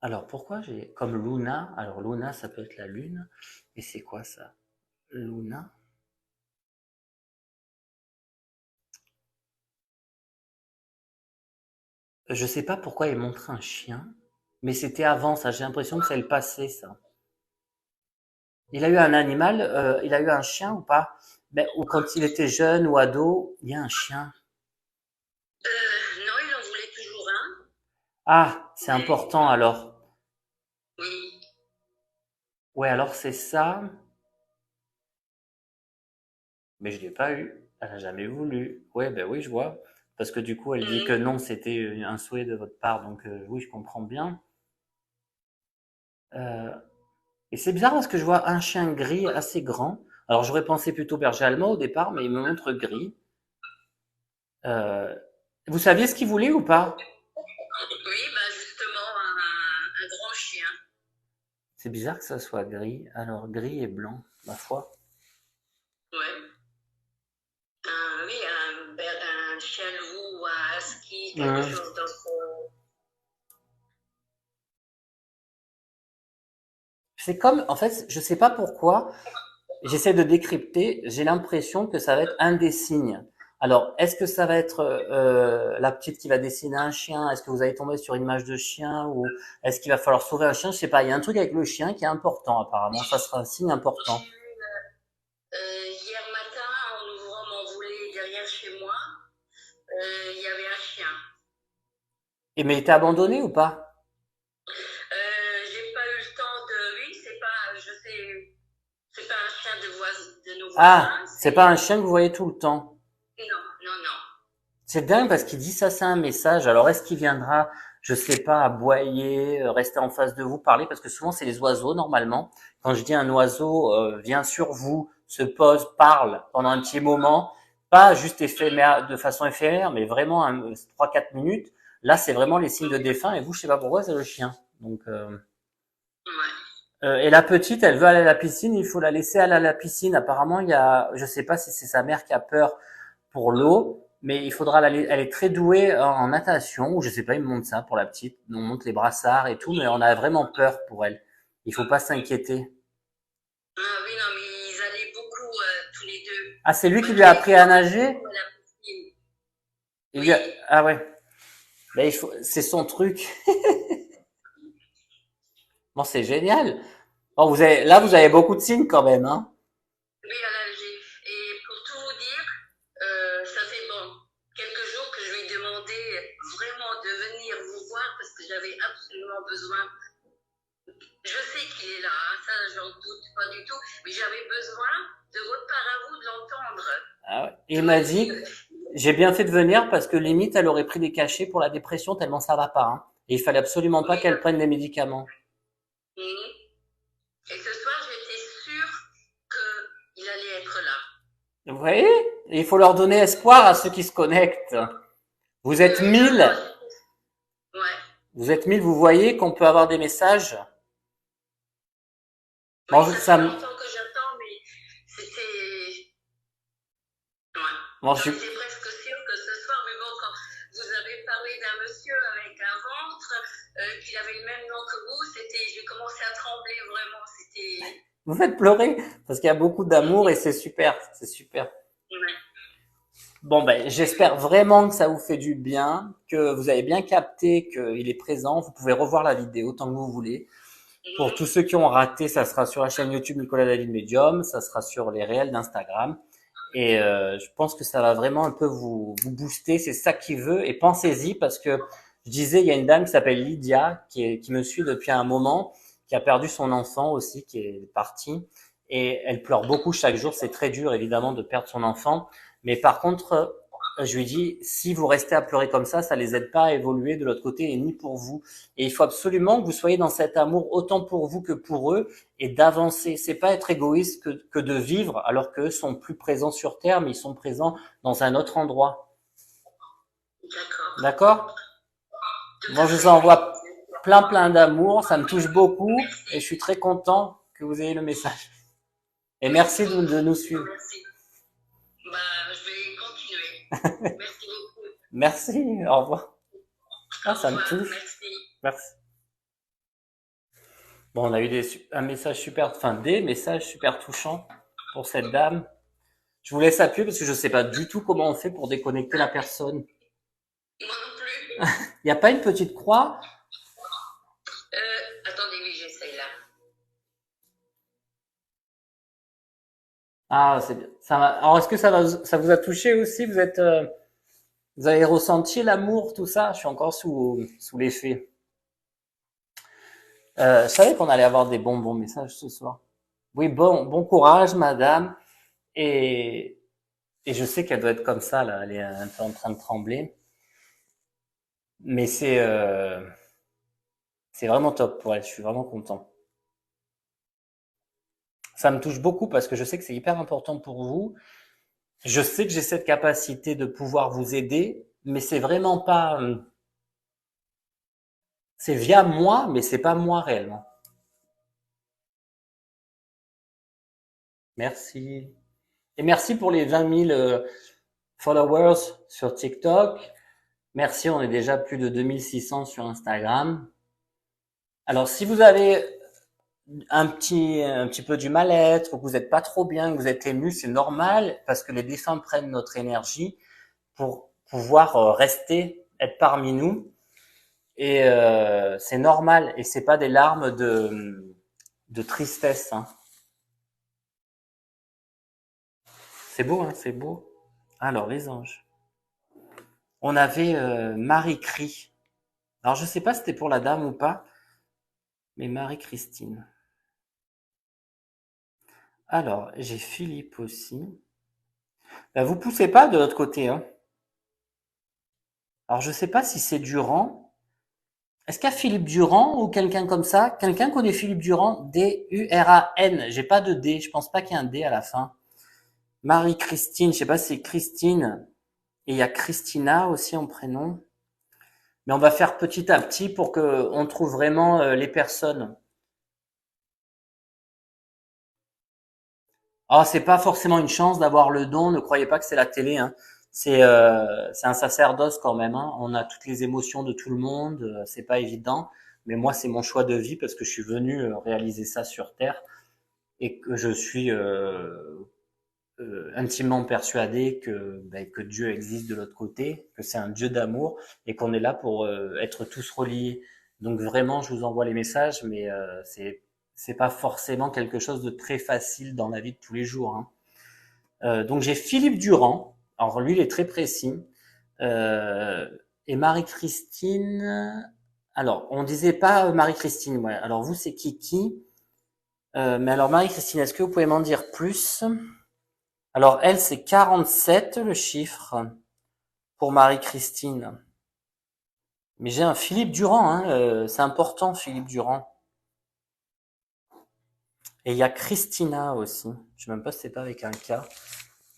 Alors pourquoi j'ai comme Luna? Alors Luna, ça peut être la lune. Et c'est quoi ça? Luna? Je sais pas pourquoi il montre un chien, mais c'était avant ça. J'ai l'impression que c'est le passé ça. Il a eu un animal, il a eu un chien ou pas? Ben, ou quand il était jeune ou ado, il y a un chien. Non, il en voulait toujours un, Ah, c'est mais important alors. oui. Ouais, alors c'est ça, mais je l'ai pas eu. Elle a jamais voulu. Ouais, ben oui, je vois. Parce que du coup, elle dit que Mhm. non, c'était un souhait de votre part, donc oui, je comprends bien. Euh, Et c'est bizarre parce que je vois un chien gris assez grand. Alors j'aurais pensé plutôt berger allemand au départ, mais il me montre gris. Euh, vous saviez ce qu'il voulait ou pas? Oui, bah justement, un grand chien. C'est bizarre que ça soit gris. Alors gris et blanc, ma foi. Ouais. Oui, un chien loup ou un husky, quelque Hum. chose dans ce. C'est comme, en fait, je sais pas pourquoi. J'essaie de décrypter. J'ai l'impression que ça va être un des signes. Alors, est-ce que ça va être la petite qui va dessiner un chien? Est-ce que vous allez tomber sur une image de chien ou est-ce qu'il va falloir sauver un chien? Je sais pas. Il y a un truc avec le chien qui est important apparemment. Ça sera un signe important. J'ai eu hier matin, en ouvrant mon volet derrière chez moi, il y avait un chien. Et mais il était abandonné ou pas? J'ai pas eu le temps de. Oui, c'est pas. Je sais. C'est pas un chien de nos Ah, voisins, c'est pas c'est. un chien que vous voyez tout le temps. Non, non, non. C'est dingue parce qu'il dit ça, c'est un message. Alors est-ce qu'il viendra, je sais pas, aboyer, rester en face de vous, parler? Parce que souvent c'est les oiseaux normalement. Quand je dis un oiseau vient sur vous, se pose, parle pendant un petit moment, pas juste éphémère, de façon éphémère, mais vraiment 3-4 minutes. Là, c'est vraiment les signes de défunt. Et vous, je sais pas pourquoi, c'est le chien. Donc Ouais. et la petite, elle veut aller à la piscine, il faut la laisser aller à la piscine. Apparemment, il y a, je sais pas si c'est sa mère qui a peur pour l'eau, mais il faudra elle est très douée en natation, ou je sais pas, il me montre ça pour la petite. On monte les brassards et tout, mais on a vraiment peur pour elle. Il faut pas s'inquiéter. Ah oui, non, mais ils allaient beaucoup tous les deux. Ah, c'est lui qui Enfin, lui tous a les appris deux, à ils allaient nager? beaucoup à la piscine. Il lui a, Oui. ah ouais. Ben, c'est son truc. Bon, c'est génial. Bon, là, vous avez beaucoup de signes quand même, hein. Oui, là, j'avais absolument besoin. Je sais qu'il est là, hein, ça j'en doute pas du tout, mais j'avais besoin de votre part à vous de l'entendre. Ah ouais. Et il m'a dit, j'ai bien fait de venir parce que limite, elle aurait pris des cachets pour la dépression tellement ça va pas. Hein. Et il fallait absolument pas Oui. qu'elle prenne des médicaments. Et ce soir, j'étais sûre qu'il allait être là. Vous voyez? Et il faut leur donner espoir à ceux qui se connectent. Vous êtes 1000. Ouais. Vous êtes 1000, vous voyez qu'on peut avoir des messages. Oui, Bon, ça fait longtemps que j'attends, mais c'était... Ouais. Bon, J'étais presque sûre que ce soir, mais bon, quand vous avez parlé d'un monsieur avec un ventre, qui avait le même nom que vous, j'ai commencé à trembler vraiment, c'était... Vous faites pleurer parce qu'il y a beaucoup d'amour et c'est super, c'est super. Ouais. Bon, ben, j'espère vraiment que ça vous fait du bien, que vous avez bien capté qu'il est présent. Vous pouvez revoir la vidéo tant que vous voulez. Pour tous ceux qui ont raté, ça sera sur la chaîne YouTube Nicolas David Medium, ça sera sur les réels d'Instagram. Et je pense que ça va vraiment un peu vous booster, c'est ça qu'il veut. Et pensez-y parce que je disais, il y a une dame qui s'appelle Lydia qui me suit depuis un moment, qui a perdu son enfant aussi, qui est parti. Et elle pleure beaucoup chaque jour. C'est très dur évidemment de perdre son enfant. Mais par contre, je lui dis, si vous restez à pleurer comme ça les aide pas à évoluer de l'autre côté et ni pour vous. Et il faut absolument que vous soyez dans cet amour autant pour vous que pour eux et d'avancer. C'est pas être égoïste que de vivre alors qu'eux sont plus présents sur Terre, mais ils sont présents dans un autre endroit. D'accord. D'accord? Moi, je vous envoie plein d'amour. Ça me touche beaucoup et je suis très content que vous ayez le message. Et merci de nous suivre. Merci. Bah, je vais continuer. Merci beaucoup. Merci, au revoir. Ah, ça me touche. Merci. Merci. Bon, on a eu un message super, enfin des messages super touchants pour cette dame. Je vous laisse appuyer parce que je sais pas du tout comment on fait pour déconnecter la personne. Moi non plus. Il n'y a pas une petite croix? Attendez, oui, j'essaye là. Ah, c'est bien. Alors, est-ce que ça vous a touché aussi? Vous avez ressenti l'amour, tout ça? Je suis encore sous l'effet. Je savais qu'on allait avoir des bons messages ce soir. Oui, bon courage, madame. Et je sais qu'elle doit être comme ça, là. Elle est un peu en train de trembler. Mais c'est vraiment top pour elle. Je suis vraiment content. Ça me touche beaucoup parce que je sais que c'est hyper important pour vous. Je sais que j'ai cette capacité de pouvoir vous aider, mais c'est vraiment pas, c'est via moi, mais c'est pas moi réellement. Merci. Et merci pour les 20 000 followers sur TikTok. Merci, on est déjà plus de 2600 sur Instagram. Alors, si vous avez un petit peu du mal-être, ou que vous n'êtes pas trop bien, que vous êtes ému, c'est normal parce que les défunts prennent notre énergie pour pouvoir rester, être parmi nous. Et c'est normal. Et c'est pas des larmes de tristesse. Hein. C'est beau, hein, c'est beau. Alors, les anges. On avait Marie-Crie. Alors, je sais pas si c'était pour la dame ou pas, mais Marie-Christine. Alors, j'ai Philippe aussi. Ben, vous poussez pas de l'autre côté. Hein. Alors, je sais pas si c'est Durand. Est-ce qu'il y a Philippe Durand ou quelqu'un comme ça? Quelqu'un connaît Philippe Durand? D-U-R-A-N. J'ai pas de D. Je pense pas qu'il y ait un D à la fin. Marie-Christine. Je sais pas si c'est Christine. Et il y a Christina aussi en prénom. Mais on va faire petit à petit pour que on trouve vraiment les personnes. Ah, c'est pas forcément une chance d'avoir le don. Ne croyez pas que c'est la télé. Hein. C'est un sacerdoce quand même. Hein. On a toutes les émotions de tout le monde. C'est pas évident. Mais moi, c'est mon choix de vie parce que je suis venu réaliser ça sur Terre et que je suis intimement persuadé que Dieu existe de l'autre côté, que c'est un Dieu d'amour et qu'on est là pour être tous reliés. Donc vraiment, je vous envoie les messages, mais c'est pas forcément quelque chose de très facile dans la vie de tous les jours. Hein. Donc j'ai Philippe Durand. Alors lui, il est très précis. Et Marie-Christine. Alors, on disait pas Marie-Christine, ouais. Alors, vous, c'est Kiki. Mais alors, Marie-Christine, est-ce que vous pouvez m'en dire plus? Alors, elle, c'est 47, le chiffre, pour Marie-Christine. Mais j'ai un Philippe Durand, hein. C'est important, Philippe Durand. Et il y a Christina aussi. Je sais même pas si c'est pas avec un K,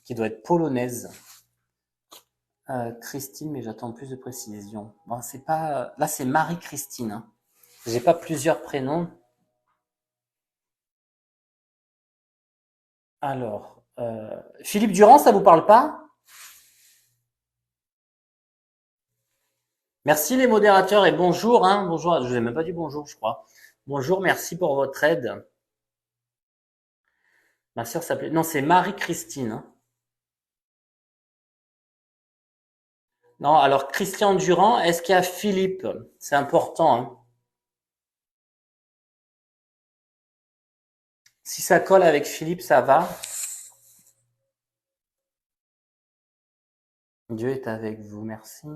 qui doit être polonaise. Christine, mais j'attends plus de précision. Bon, c'est pas. Là, c'est Marie-Christine, hein. J'ai pas plusieurs prénoms. Alors, Philippe Durand, ça vous parle pas? Merci les modérateurs et bonjour, hein. Bonjour. Je vous ai même pas dit bonjour, je crois. Bonjour, merci pour votre aide. Ma sœur s'appelait. Non, c'est Marie-Christine, hein. Non, alors Christian Durand, est-ce qu'il y a Philippe? C'est important, hein. Si ça colle avec Philippe, ça va. Dieu est avec vous, merci.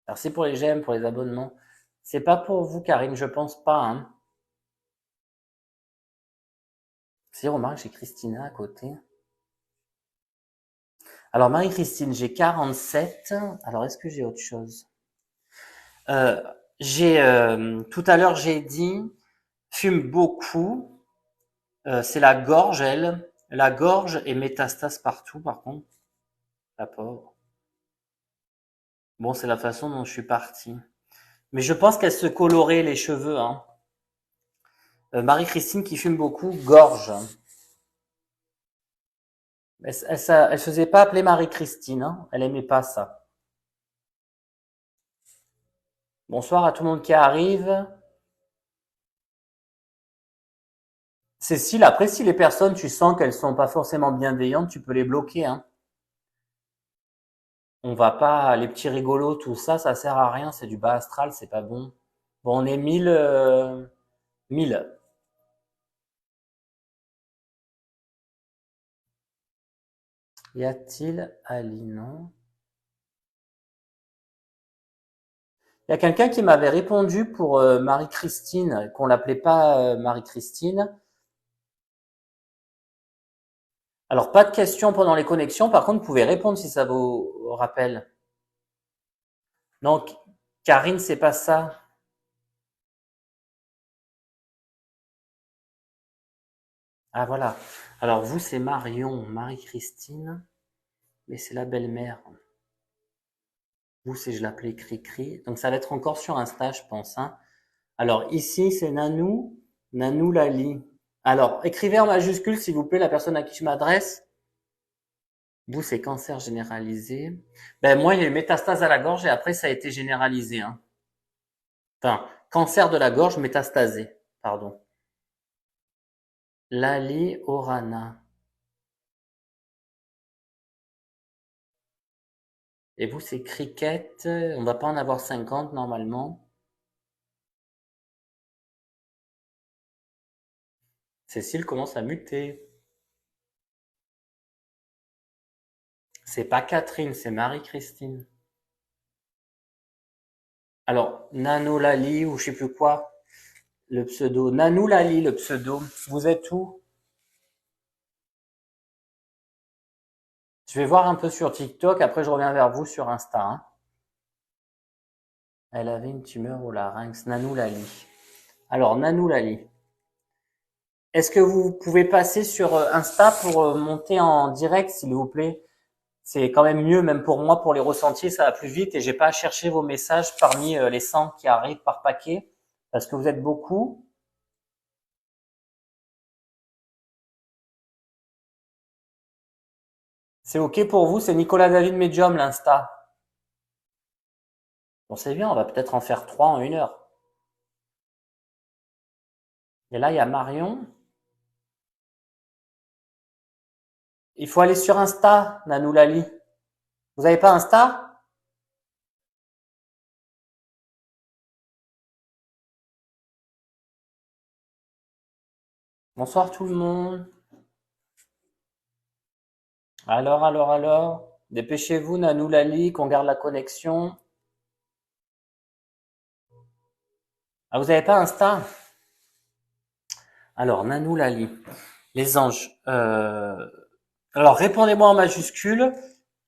Merci pour les j'aime, pour les abonnements. C'est pas pour vous, Karine, je pense pas, hein. Si, remarque, j'ai Christina à côté. Alors, Marie-Christine, j'ai 47. Alors, est-ce que j'ai autre chose? Euh, tout à l'heure, j'ai dit, fume beaucoup. C'est la gorge, elle. La gorge et métastase partout, par contre. La pauvre. Bon, c'est la façon dont je suis parti. Mais je pense qu'elle se colorait les cheveux, hein. Marie-Christine qui fume beaucoup, gorge. Elle faisait pas appeler Marie-Christine, hein. Elle aimait pas ça. Bonsoir à tout le monde qui arrive. Cécile, après, si les personnes, tu sens qu'elles sont pas forcément bienveillantes, tu peux les bloquer, hein. On va pas, les petits rigolos, tout ça, ça sert à rien, c'est du bas astral, c'est pas bon. Bon, on est 1000. Y a-t-il Ali? Non. Il y a quelqu'un qui m'avait répondu pour Marie-Christine, qu'on l'appelait pas Marie-Christine. Alors, pas de questions pendant les connexions. Par contre, vous pouvez répondre si ça vous rappelle. Donc, Karine, c'est pas ça. Ah, voilà. Alors, vous, c'est Marion, Marie-Christine, mais c'est la belle-mère. Vous, c'est, je l'appelais Cri-Cri. Donc, ça va être encore sur Insta, je pense, hein. Alors, ici, c'est Nanou, Nanou Lali. Alors, écrivez en majuscule, s'il vous plaît, la personne à qui je m'adresse. Vous, c'est cancer généralisé. Ben, moi, il y a eu métastase à la gorge et après, ça a été généralisé, hein. Enfin, cancer de la gorge métastasé, pardon. Lali Orana. Et vous, c'est cricket. On va pas en avoir 50 normalement. Cécile commence à muter. C'est pas Catherine, c'est Marie-Christine. Alors, Nano Lali ou je sais plus quoi, le pseudo. Nanou Lali, le pseudo. Vous êtes où? Je vais voir un peu sur TikTok, après je reviens vers vous sur Insta, hein. Elle avait une tumeur au larynx. Nanou Lali. Alors, Nanou Lali. Est-ce que vous pouvez passer sur Insta pour monter en direct, s'il vous plaît? C'est quand même mieux, même pour moi, pour les ressentis, ça va plus vite et j'ai pas à chercher vos messages parmi les 100 qui arrivent par paquet, parce que vous êtes beaucoup. C'est OK pour vous? C'est Nicolas David Medium, l'Insta. Bon, c'est bien, on va peut-être en faire 3 en 1 heure. Et là, il y a Marion. Il faut aller sur Insta, Nanou Lali. Vous avez pas Insta? Bonsoir tout le monde. Alors. Dépêchez-vous, Nanou Lali, qu'on garde la connexion. Ah, vous n'avez pas Insta? Alors, Nanou Lali, les anges. Alors, répondez-moi en majuscule.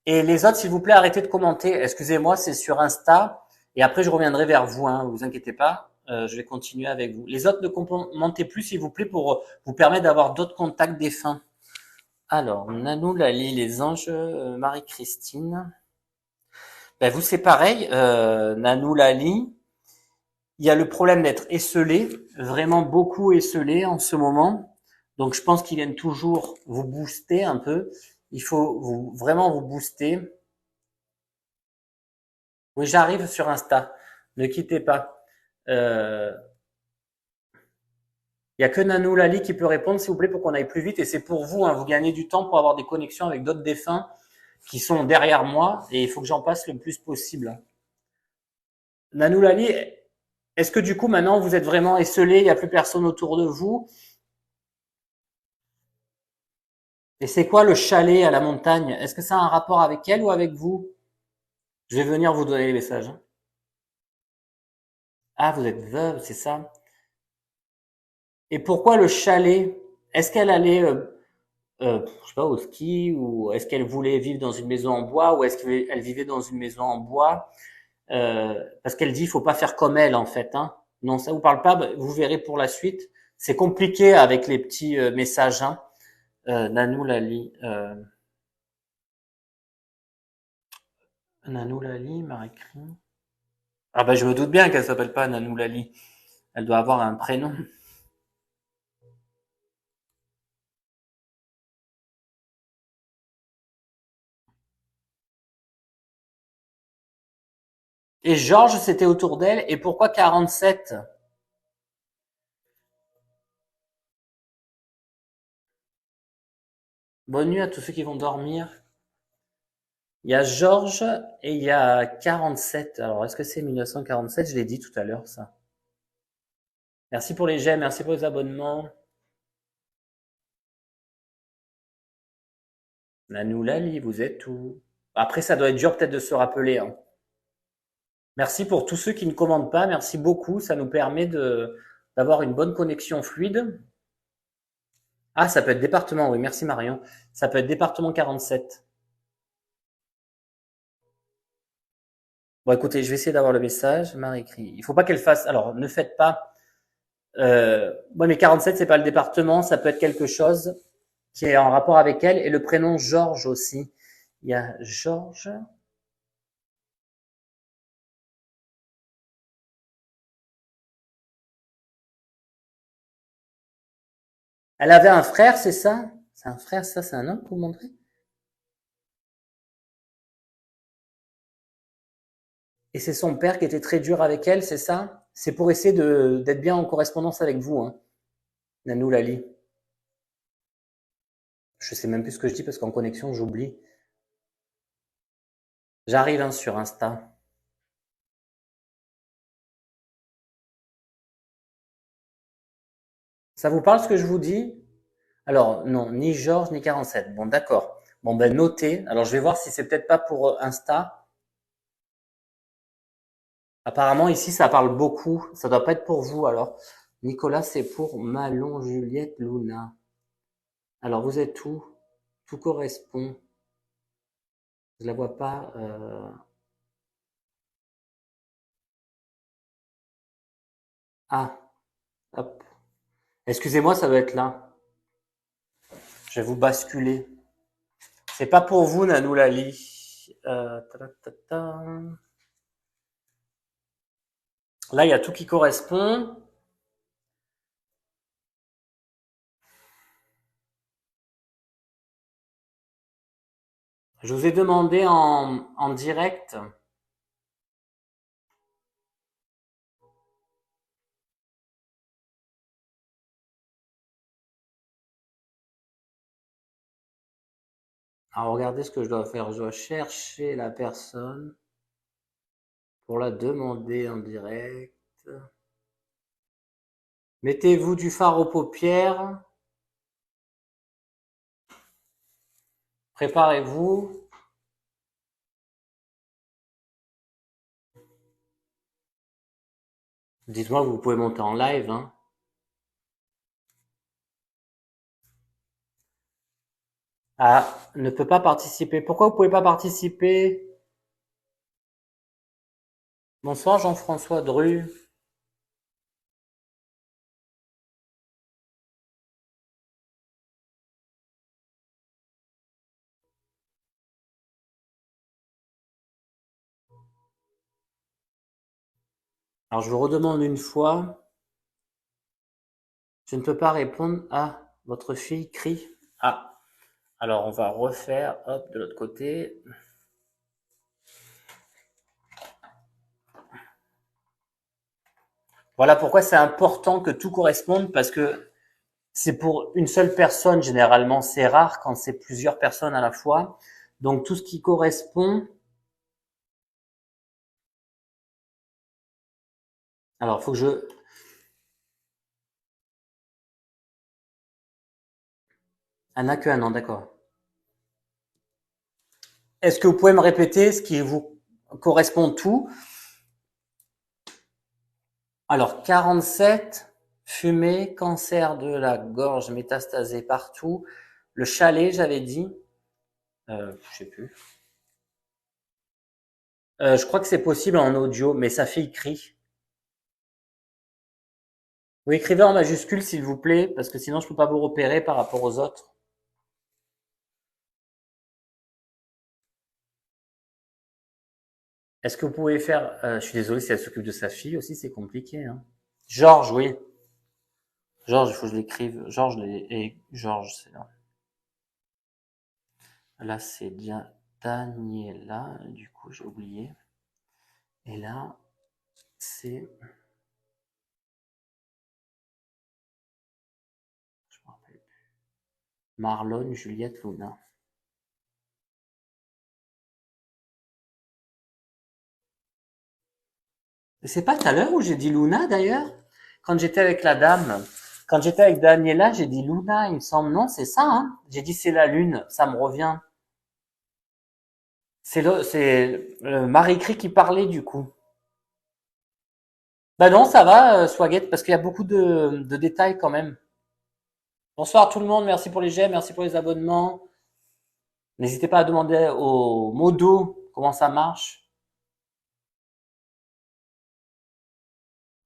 Et les autres, s'il vous plaît, arrêtez de commenter. Excusez-moi, c'est sur Insta. Et après, je reviendrai vers vous, hein, vous inquiétez pas. Je vais continuer avec vous. Les autres, ne commentez plus, s'il vous plaît, pour vous permettre d'avoir d'autres contacts défunts. Alors, Nanou Lali, les anges, Marie-Christine. Ben, vous, c'est pareil, Nanou Lali. Il y a le problème d'être esselé, vraiment beaucoup esselé en ce moment. Donc, je pense qu'ils viennent toujours vous booster un peu. Il faut vraiment vous booster. Oui, j'arrive sur Insta. Ne quittez pas. Il y a que Nanou Lali qui peut répondre, s'il vous plaît, pour qu'on aille plus vite. Et c'est pour vous, hein, vous gagnez du temps pour avoir des connexions avec d'autres défunts qui sont derrière moi. Et il faut que j'en passe le plus possible. Nanou Lali, est-ce que du coup, maintenant, vous êtes vraiment esselé, il n'y a plus personne autour de vous? Et c'est quoi le chalet à la montagne? Est-ce que ça a un rapport avec elle ou avec vous? Je vais venir vous donner les messages. Ah, vous êtes veuve, c'est ça? Et pourquoi le chalet? Est-ce qu'elle allait, je sais pas, au ski, ou est-ce qu'elle voulait vivre dans une maison en bois, ou est-ce qu'elle vivait dans une maison en bois? Parce qu'elle dit, il faut pas faire comme elle, en fait, hein. Non, ça vous parle pas, bah, vous verrez pour la suite. C'est compliqué avec les petits messages, hein. Nanou Lali, Nanou Lali m'a écrit. Ah bah je me doute bien qu'elle s'appelle pas Nanou Lali. Elle doit avoir un prénom. Et Georges, c'était autour d'elle. Et pourquoi 47? Bonne nuit à tous ceux qui vont dormir. Il y a Georges et il y a 47. Alors, est-ce que c'est 1947? Je l'ai dit tout à l'heure, ça. Merci pour les j'aime, merci pour les abonnements. Nanou Lali, vous êtes où? Après, ça doit être dur peut-être de se rappeler, hein. Merci pour tous ceux qui ne commandent pas. Merci beaucoup. Ça nous permet d'avoir une bonne connexion fluide. Ah, ça peut être département, oui, merci Marion. Ça peut être département 47. Bon, écoutez, je vais essayer d'avoir le message. Marie écrit. Il faut pas qu'elle fasse. Alors, ne faites pas. Ouais, mais 47, c'est pas le département. Ça peut être quelque chose qui est en rapport avec elle. Et le prénom Georges aussi. Il y a Georges. Elle avait un frère, c'est ça? C'est un frère, ça, c'est un homme, pour vous montrer? Et c'est son père qui était très dur avec elle, c'est ça? C'est pour essayer d'être bien en correspondance avec vous, hein. Nanou Lali. Je sais même plus ce que je dis parce qu'en connexion, j'oublie. J'arrive, hein, sur Insta. Ça vous parle ce que je vous dis? Alors, non, ni Georges, ni 47. Bon, d'accord. Bon, ben, notez. Alors, je vais voir si c'est peut-être pas pour Insta. Apparemment, ici, ça parle beaucoup. Ça doit pas être pour vous, alors. Nicolas, c'est pour Malon, Juliette, Luna. Alors, vous êtes où? Tout correspond. Je la vois pas. Ah, hop. Excusez-moi, ça doit être là. Je vais vous basculer. C'est pas pour vous, Nanou Lali. Là, il y a tout qui correspond. Je vous ai demandé en direct. Alors, regardez ce que je dois faire. Je dois chercher la personne pour la demander en direct. Mettez-vous du fard aux paupières. Préparez-vous. Dites-moi, vous pouvez monter en live, hein. Ah, ne peut pas participer. Pourquoi vous pouvez pas participer? Bonsoir Jean-François Dru. Alors je vous redemande une fois. Je ne peux pas répondre. Ah, votre fille crie. Ah, alors on va refaire, hop, de l'autre côté. Voilà pourquoi c'est important que tout corresponde, parce que c'est pour une seule personne généralement. C'est rare quand c'est plusieurs personnes à la fois. Donc tout ce qui correspond. Alors faut que je. Elle n'a que un an, d'accord. Est-ce que vous pouvez me répéter ce qui vous correspond tout? Alors 47, fumée, cancer de la gorge, métastasé partout. Le chalet, j'avais dit. Je sais plus. Je crois que c'est possible en audio, mais sa fille crie. Vous écrivez en majuscule, s'il vous plaît, parce que sinon je peux pas vous repérer par rapport aux autres. Est-ce que vous pouvez faire... je suis désolé si elle s'occupe de sa fille aussi, c'est compliqué. Hein. Georges, oui. Georges, il faut que je l'écrive. Georges, et Georges, c'est là. Là, c'est bien Daniela. Du coup, j'ai oublié. Et là, c'est... Je me rappelle plus. Marlon, Juliette, Luna. C'est pas tout à l'heure où j'ai dit Luna, d'ailleurs? Quand j'étais avec la dame, quand j'étais avec Daniela, j'ai dit Luna, il me semble. Non, c'est ça, hein. J'ai dit c'est la lune, ça me revient. C'est Marie-Cri qui parlait, du coup. Bah non, ça va, Swaguette, parce qu'il y a beaucoup de détails quand même. Bonsoir tout le monde, merci pour les j'aime, merci pour les abonnements. N'hésitez pas à demander au modo comment ça marche.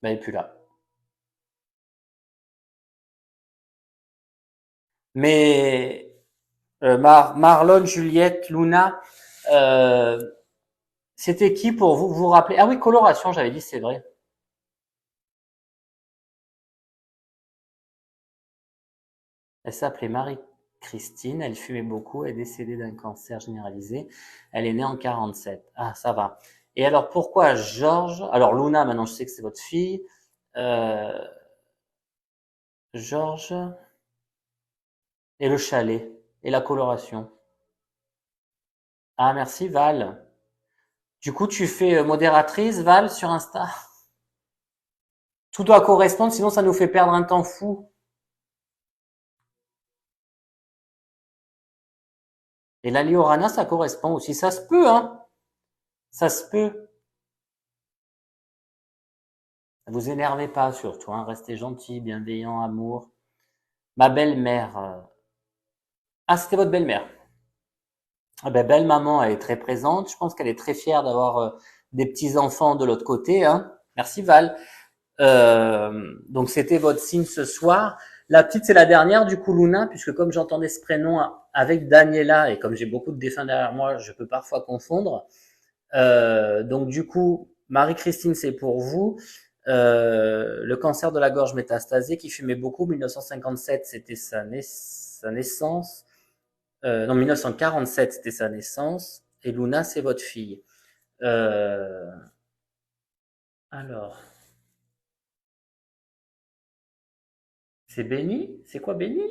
Bah, il est plus là. Mais Marlon, Juliette, Luna, euh, c'était qui pour vous vous rappeler? Ah oui, coloration, j'avais dit, c'est vrai. Elle s'appelait Marie-Christine, elle fumait beaucoup, elle est décédée d'un cancer généralisé. Elle est née en 47. Ah, ça va. Et alors pourquoi Georges? Alors Luna, maintenant je sais que c'est votre fille. Euh, Georges et le chalet et la coloration. Ah merci Val. Du coup tu fais modératrice Val sur Insta. Tout doit correspondre, sinon ça nous fait perdre un temps fou. Et la Liorana, ça correspond aussi. Ça se peut, hein. Ça se peut. Vous énervez pas surtout, hein. Restez gentil, bienveillant, amour. Ma belle-mère. Ah, c'était votre belle-mère. Ah ben, belle maman, elle est très présente. Je pense qu'elle est très fière d'avoir des petits-enfants de l'autre côté, hein. Merci Val. Donc c'était votre signe ce soir. La petite, c'est la dernière du coup, Luna, puisque comme j'entendais ce prénom avec Daniela, et comme j'ai beaucoup de défunts derrière moi, je peux parfois confondre. Donc du coup, Marie-Christine, c'est pour vous. Le cancer de la gorge métastasé qui fumait beaucoup, 1957, c'était sa naissance. Non, 1947, c'était sa naissance. Et Luna, c'est votre fille. Euh, alors, c'est Béni? C'est quoi Béni?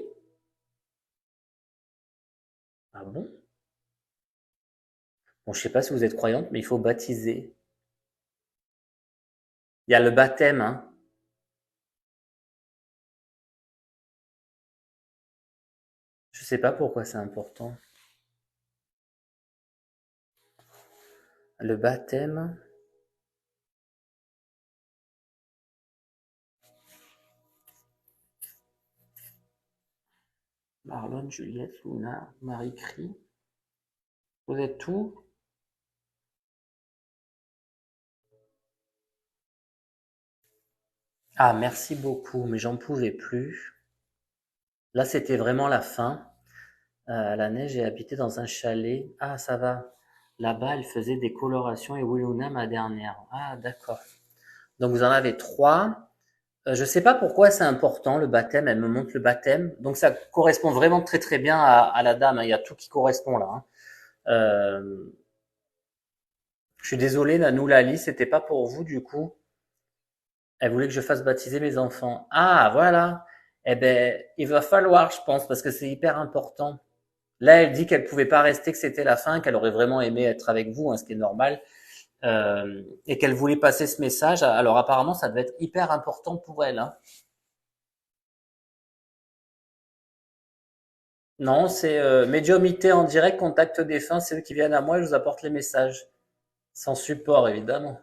Ah bon? Bon, je sais pas si vous êtes croyante, mais il faut baptiser. Il y a le baptême, hein. Je sais pas pourquoi c'est important. Le baptême. Marlon, Juliette, Luna, Marie-Crie. Vous êtes tout? Ah, merci beaucoup, mais j'en pouvais plus. Là, c'était vraiment la fin. La neige, j'ai habité dans un chalet. Ah, ça va. Là-bas, elle faisait des colorations et Wiluna, ma dernière. Ah, d'accord. Donc, vous en avez trois. Je sais pas pourquoi c'est important, le baptême. Elle me montre le baptême. Donc, ça correspond vraiment très, très bien à la dame, hein. Il y a tout qui correspond là, hein. Euh, je suis désolé, Nanou Lali, c'était pas pour vous, du coup. Elle voulait que je fasse baptiser mes enfants. Ah, voilà. Eh ben, il va falloir, je pense, parce que c'est hyper important. Là, elle dit qu'elle pouvait pas rester, que c'était la fin, qu'elle aurait vraiment aimé être avec vous, hein, ce qui est normal, et qu'elle voulait passer ce message. Alors apparemment, ça devait être hyper important pour elle, hein. Non, c'est médiumité en direct, contact défunt, c'est eux qui viennent à moi et je vous apporte les messages. Sans support, évidemment.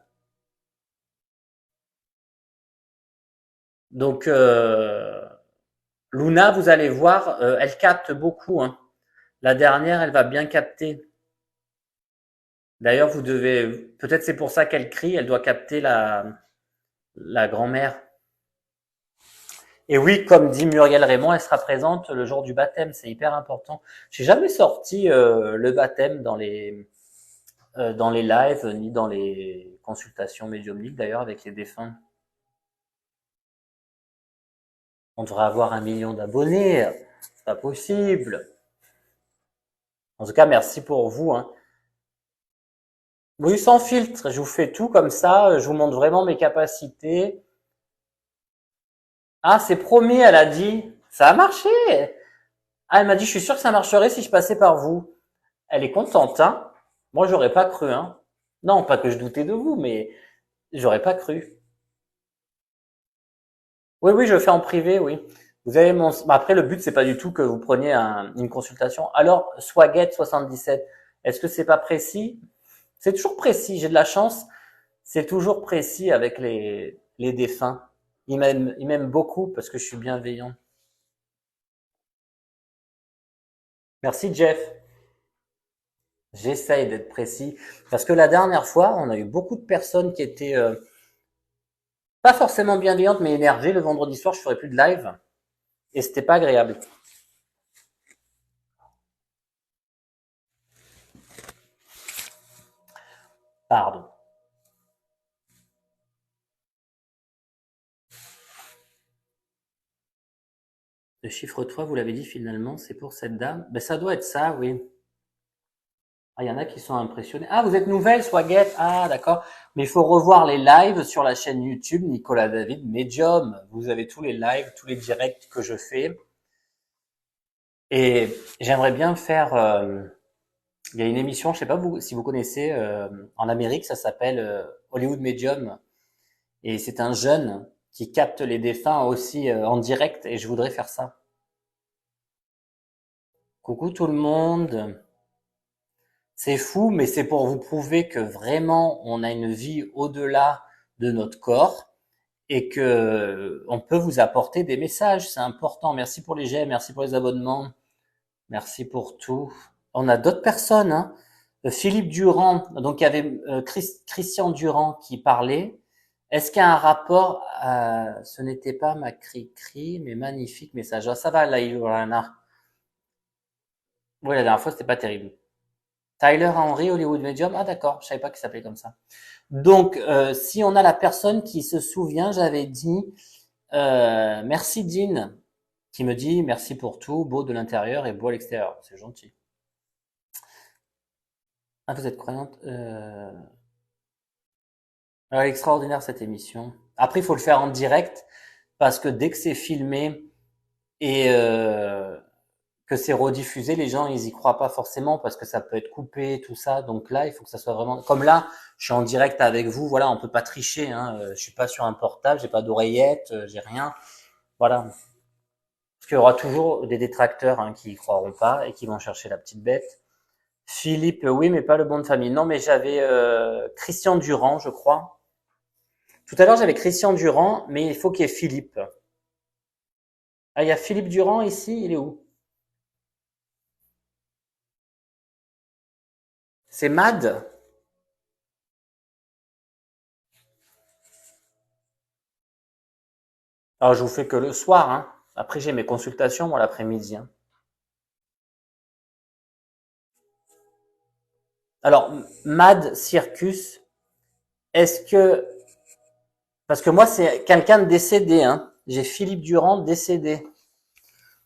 Donc, Luna, vous allez voir, elle capte beaucoup, hein. La dernière, elle va bien capter. D'ailleurs, vous devez, peut-être c'est pour ça qu'elle crie, elle doit capter la grand-mère. Et oui, comme dit Muriel Raymond, elle sera présente le jour du baptême, c'est hyper important. J'ai jamais sorti le baptême dans les lives ni dans les consultations médiumniques d'ailleurs avec les défunts. On devrait avoir 1 million d'abonnés, c'est pas possible. En tout cas, merci pour vous, hein. Oui, sans filtre, je vous fais tout comme ça, je vous montre vraiment mes capacités. Ah, c'est promis, elle a dit. Ça a marché. Ah, elle m'a dit, je suis sûre que ça marcherait si je passais par vous. Elle est contente, hein. Moi, j'aurais pas cru, hein. Non, pas que je doutais de vous, mais j'aurais pas cru. Oui, oui, je le fais en privé, oui. Vous avez mon. Bah, après, le but, c'est pas du tout que vous preniez une consultation. Alors, Swaget 77, est-ce que c'est pas précis? C'est toujours précis. J'ai de la chance. C'est toujours précis avec les défunts. Ils m'aiment beaucoup parce que je suis bienveillant. Merci, Jeff. J'essaye d'être précis parce que la dernière fois, on a eu beaucoup de personnes qui étaient pas forcément bienveillantes, mais énervées. Le vendredi soir, je ferai plus de live et c'était pas agréable. Pardon. Le chiffre 3, vous l'avez dit finalement, c'est pour cette dame. Ben, ça doit être ça, oui. Ah, il y en a qui sont impressionnés. Ah, vous êtes nouvelle, Swaguette. Ah, d'accord. Mais il faut revoir les lives sur la chaîne YouTube Nicolas David Medium. Vous avez tous les lives, tous les directs que je fais. Et j'aimerais bien faire. Il y a une émission, je sais pas si vous connaissez, en Amérique, ça s'appelle Hollywood Medium. Et c'est un jeune qui capte les défunts aussi en direct. Et je voudrais faire ça. Coucou tout le monde. C'est fou, mais c'est pour vous prouver que vraiment on a une vie au-delà de notre corps et que on peut vous apporter des messages. C'est important. Merci pour les j'aime, merci pour les abonnements, merci pour tout. On a d'autres personnes, hein. Philippe Durand, donc il y avait Christian Durand qui parlait. Est-ce qu'il y a un rapport ce n'était pas ma cri-cri, mais magnifique message. Ah, ça va, là, Ilana. Oui, la dernière fois, c'était pas terrible. Tyler Henry, Hollywood Medium. Ah d'accord, je savais pas qu'il s'appelait comme ça. Donc, si on a la personne qui se souvient, j'avais dit merci Dean, qui me dit merci pour tout, beau de l'intérieur et beau à l'extérieur. C'est gentil. Ah, vous êtes croyante extraordinaire cette émission. Après, il faut le faire en direct parce que dès que c'est filmé et que c'est rediffusé, les gens ils y croient pas forcément parce que ça peut être coupé, tout ça. Donc là, il faut que ça soit vraiment comme là. Je suis en direct avec vous, voilà, on peut pas tricher. Hein. Je suis pas sur un portable, j'ai pas d'oreillette, j'ai rien. Voilà. Parce qu'il y aura toujours des détracteurs hein, qui y croiront pas et qui vont chercher la petite bête. Philippe, oui, mais pas le bon de famille. Non, mais j'avais Christian Durand, je crois. Tout à l'heure, j'avais Christian Durand, mais il faut qu'il y ait Philippe. Ah, il y a Philippe Durand ici, il est où? C'est Mad? Alors, je vous fais que le soir, hein. Après, j'ai mes consultations, moi, l'après-midi, hein. Alors, Mad Circus, est-ce que... Parce que moi, c'est quelqu'un de décédé, hein. J'ai Philippe Durand décédé.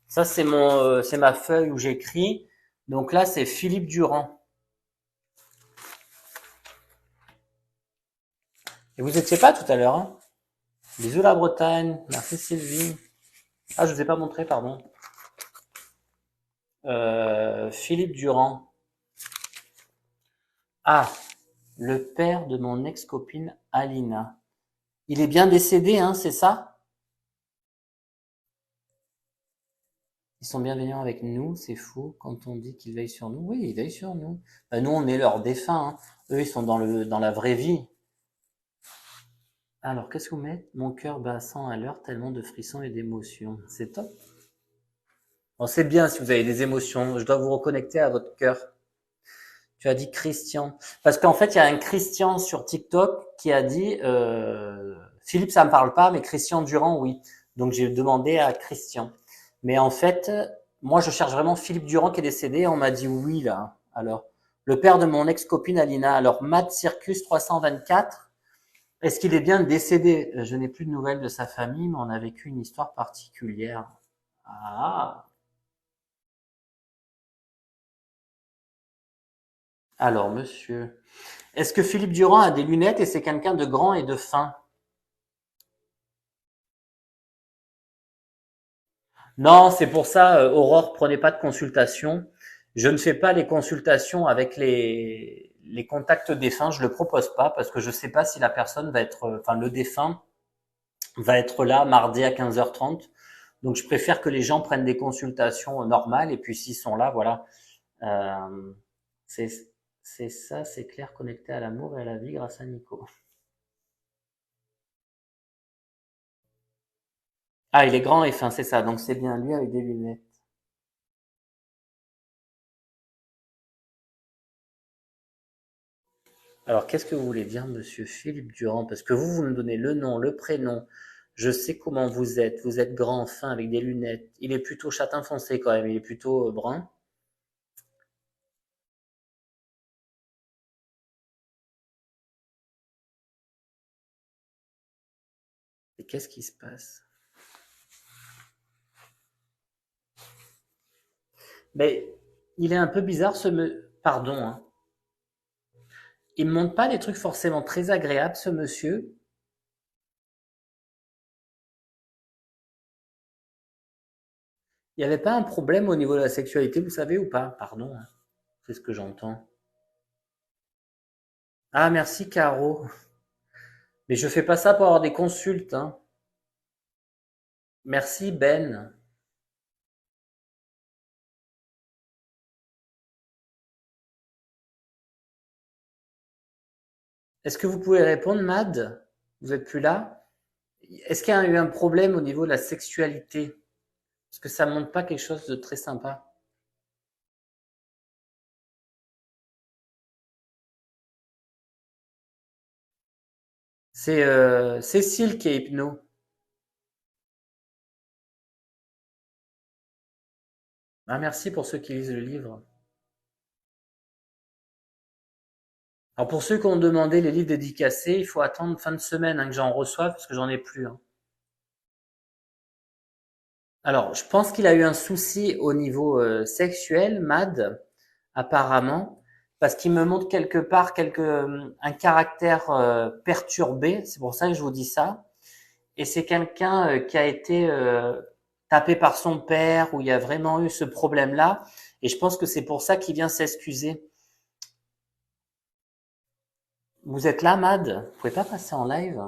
Ça, c'est ma feuille où j'écris. Donc là, c'est Philippe Durand. Et vous étiez pas tout à l'heure, hein? Bisous la Bretagne. Merci Sylvie. Ah, je vous ai pas montré, pardon. Philippe Durand. Ah, le père de mon ex-copine Alina. Il est bien décédé, hein, c'est ça? Ils sont bienveillants avec nous, c'est fou quand on dit qu'ils veillent sur nous. Oui, ils veillent sur nous. Ben, nous, on est leurs défunts, hein. Eux, ils sont dans la vraie vie. Alors, qu'est-ce que vous mettez? Mon cœur bat à 100 à l'heure, tellement de frissons et d'émotions. C'est top. Bon, c'est bien si vous avez des émotions. Je dois vous reconnecter à votre cœur. Tu as dit Christian. Parce qu'en fait, il y a un Christian sur TikTok qui a dit Philippe, ça me parle pas, mais Christian Durand, oui. Donc j'ai demandé à Christian. Mais en fait, moi, je cherche vraiment Philippe Durand qui est décédé. On m'a dit oui là. Alors, le père de mon ex-copine Alina. Alors, Matt Circus 324. Est-ce qu'il est bien décédé? Je n'ai plus de nouvelles de sa famille, mais on a vécu une histoire particulière. Ah. Alors, monsieur. Est-ce que Philippe Durand a des lunettes et c'est quelqu'un de grand et de fin? Non, c'est pour ça, Aurore, prenez pas de consultation. Je ne fais pas les consultations avec les contacts défunts, je le propose pas parce que je sais pas si la personne va être, enfin le défunt va être là mardi à 15h30. Donc je préfère que les gens prennent des consultations normales et puis s'ils sont là, voilà. Euh, c'est c'est ça, c'est clair, connecté à l'amour et à la vie grâce à Nico. Ah, il est grand et fin, c'est ça. Donc c'est bien lui avec des lunettes. Alors, qu'est-ce que vous voulez dire, monsieur Philippe Durand? Parce que vous me donnez le nom, le prénom. Je sais comment vous êtes. Vous êtes grand, fin, avec des lunettes. Il est plutôt châtain foncé quand même. Il est plutôt brun. Et qu'est-ce qui se passe? Mais il est un peu bizarre Pardon, hein. Il me montre pas des trucs forcément très agréables, ce monsieur. Il n'y avait pas un problème au niveau de la sexualité, vous savez ou pas? Pardon, hein. C'est ce que j'entends. Ah, merci, Caro. Mais je fais pas ça pour avoir des consultes, hein. Merci, Ben. Est-ce que vous pouvez répondre, Mad? Vous êtes plus là? Est-ce qu'il y a eu un problème au niveau de la sexualité? Parce que ça montre pas quelque chose de très sympa. C'est Cécile qui est hypno. Ah, merci pour ceux qui lisent le livre. Alors pour ceux qui ont demandé les livres dédicacés, il faut attendre fin de semaine hein, que j'en reçoive parce que j'en ai plus, hein. Alors, je pense qu'il a eu un souci au niveau sexuel, Mad, apparemment, parce qu'il me montre quelque part un caractère perturbé. C'est pour ça que je vous dis ça. Et c'est quelqu'un qui a été tapé par son père, où il y a vraiment eu ce problème-là. Et je pense que c'est pour ça qu'il vient s'excuser. Vous êtes là, Mad? Vous pouvez pas passer en live?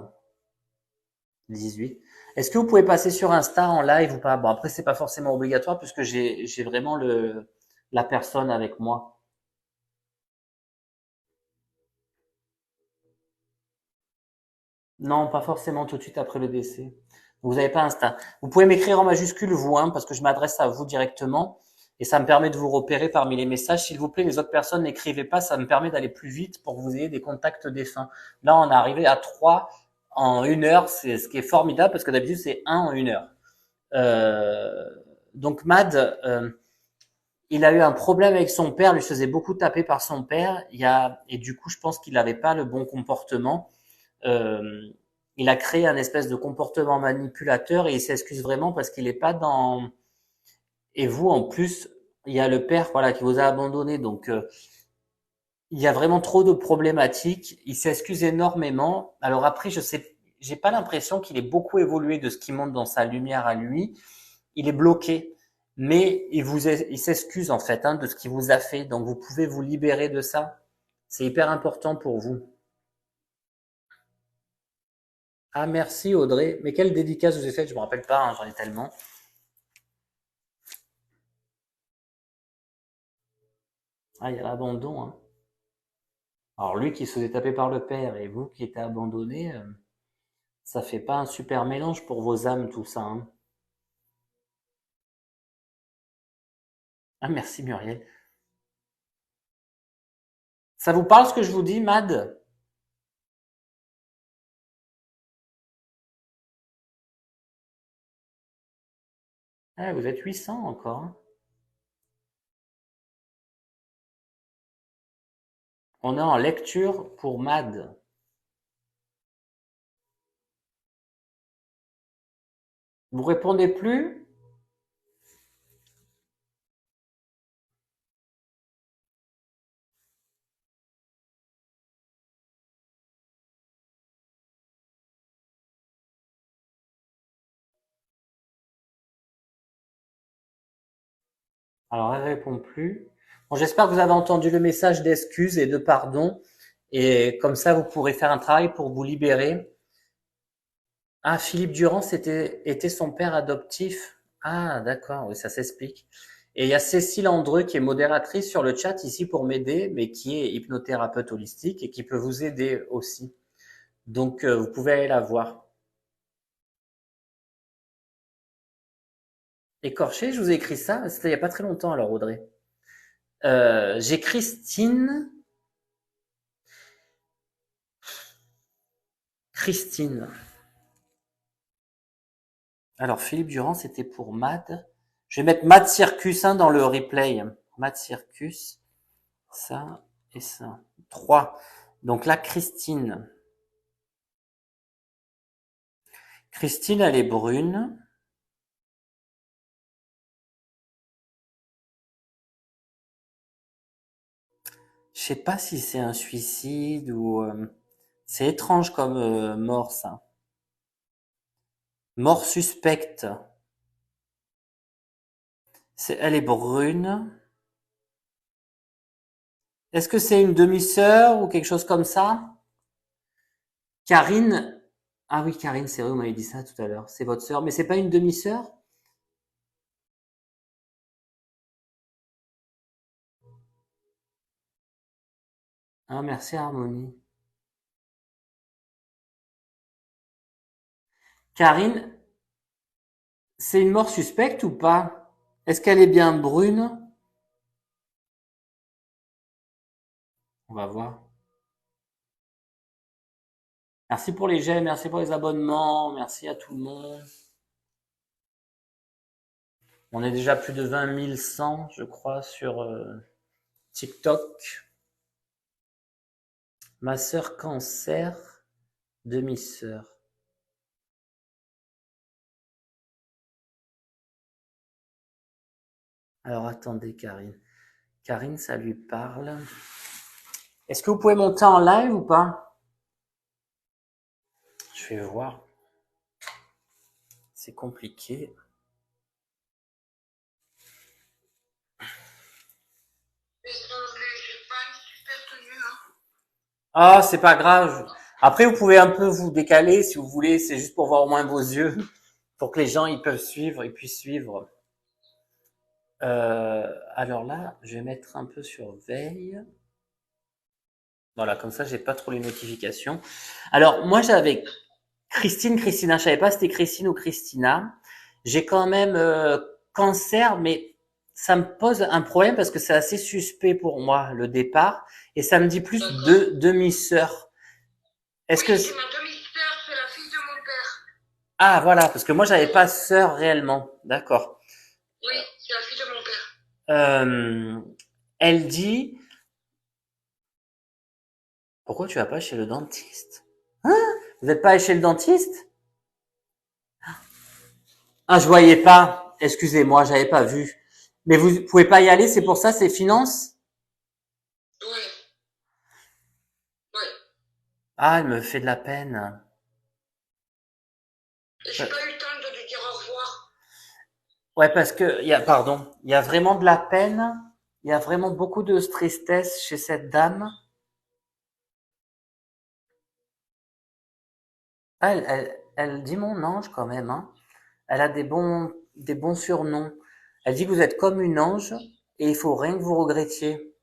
18. Est-ce que vous pouvez passer sur Insta en live ou pas? Bon, après, c'est pas forcément obligatoire puisque j'ai vraiment la personne avec moi. Non, pas forcément tout de suite après le décès. Vous n'avez pas Insta. Vous pouvez m'écrire en majuscule, vous, hein, parce que je m'adresse à vous directement. et ça me permet de vous repérer parmi les messages. S'il vous plaît, les autres personnes n'écrivez pas, ça me permet d'aller plus vite pour que vous ayez des contacts défunts. Là, on est arrivé à 3 en 1 heure, c'est ce qui est formidable parce que d'habitude c'est 1 en 1 heure. Euh, donc Mad, il a eu un problème avec son père, lui se faisait beaucoup taper par son père, et du coup je pense qu'il n'avait pas le bon comportement. Euh, il a créé un espèce de comportement manipulateur et il s'excuse vraiment parce qu'il n'est pas dans... Et vous, en plus, il y a le père voilà, qui vous a abandonné, donc il y a vraiment trop de problématiques. Il s'excuse énormément. Alors après, je sais, j'ai pas l'impression qu'il ait beaucoup évolué de ce qui monte dans sa lumière à lui. Il est bloqué, mais il s'excuse en fait de ce qu'il vous a fait. Donc vous pouvez vous libérer de ça. C'est hyper important pour vous. Ah merci Audrey. Mais quelle dédicace vous ai faite? Je me rappelle pas. J'en ai tellement. Ah il y a l'abandon. Alors lui qui se faisait taper par le père et vous qui étiez abandonné, ça fait pas un super mélange pour vos âmes tout ça. Ah merci Muriel. Ça vous parle ce que je vous dis, Mad? Ah, vous êtes 800 encore. On est en lecture pour Mad. Vous répondez plus? Alors, elle répond plus. Bon, j'espère que vous avez entendu le message d'excuses et de pardon. Et comme ça, vous pourrez faire un travail pour vous libérer. Ah, Philippe Durand, était son père adoptif. Ah, d'accord, oui, ça s'explique. Et il y a Cécile Andreu qui est modératrice sur le chat ici pour m'aider, mais qui est hypnothérapeute holistique et qui peut vous aider aussi. Donc, vous pouvez aller la voir. Écorché, je vous ai écrit ça, c'était il n'y a pas très longtemps alors, Audrey. J'ai Christine. Christine. Alors, Philippe Durand, c'était pour Mad. Je vais mettre Mad Circus dans le replay. Mad Circus, ça et ça. 3. Donc là, Christine. Christine, elle est brune. Je sais pas si c'est un suicide ou... c'est étrange comme mort, ça. Mort suspecte. Elle est brune. Est-ce que c'est une demi-sœur ou quelque chose comme ça? Karine. Ah oui, Karine, c'est vrai, vous m'avez dit ça tout à l'heure. C'est votre sœur, mais c'est pas une demi-sœur? Ah, merci Harmonie. Karine, c'est une mort suspecte ou pas? Est-ce qu'elle est bien brune? On va voir. Merci pour les j'aime, merci pour les abonnements, merci à tout le monde. On est déjà plus de 20 100, je crois, sur TikTok. Ma sœur cancer, demi-sœur. Alors attendez, Karine. Karine, ça lui parle. Est-ce que vous pouvez monter en live ou pas? Je vais voir. C'est compliqué. Ah, c'est pas grave. Après, vous pouvez un peu vous décaler si vous voulez. C'est juste pour voir au moins vos yeux, pour que les gens ils peuvent suivre, ils puissent suivre. Alors là, je vais mettre un peu sur veille. Voilà, comme ça, j'ai pas trop les notifications. Alors moi, j'avais Christina. Je savais pas si c'était Christine ou Christina. J'ai quand même cancer, mais ça me pose un problème parce que c'est assez suspect pour moi, le départ, et ça me dit plus D'accord. de demi-sœur. Est-ce Oui, que, c'est ma demi-sœur, c'est la fille de mon père. ah, voilà, parce que moi, j'avais pas sœur réellement. D'accord. Oui, c'est la fille de mon père. Euh, Elle dit, pourquoi tu vas pas chez le dentiste? Hein? Vous n'êtes pas allé chez le dentiste? Ah, je voyais pas. Excusez-moi, j'avais pas vu. Mais vous pouvez pas y aller, c'est pour ça, c'est finance? Oui, oui. Ah, elle me fait de la peine. J'ai pas eu le temps de lui dire au revoir. Ouais, parce que pardon, il y a vraiment de la peine, il y a vraiment beaucoup de tristesse chez cette dame. Ah, elle dit mon ange quand même, hein. Elle a des bons surnoms. Elle dit que vous êtes comme une ange et il faut rien que vous regrettiez.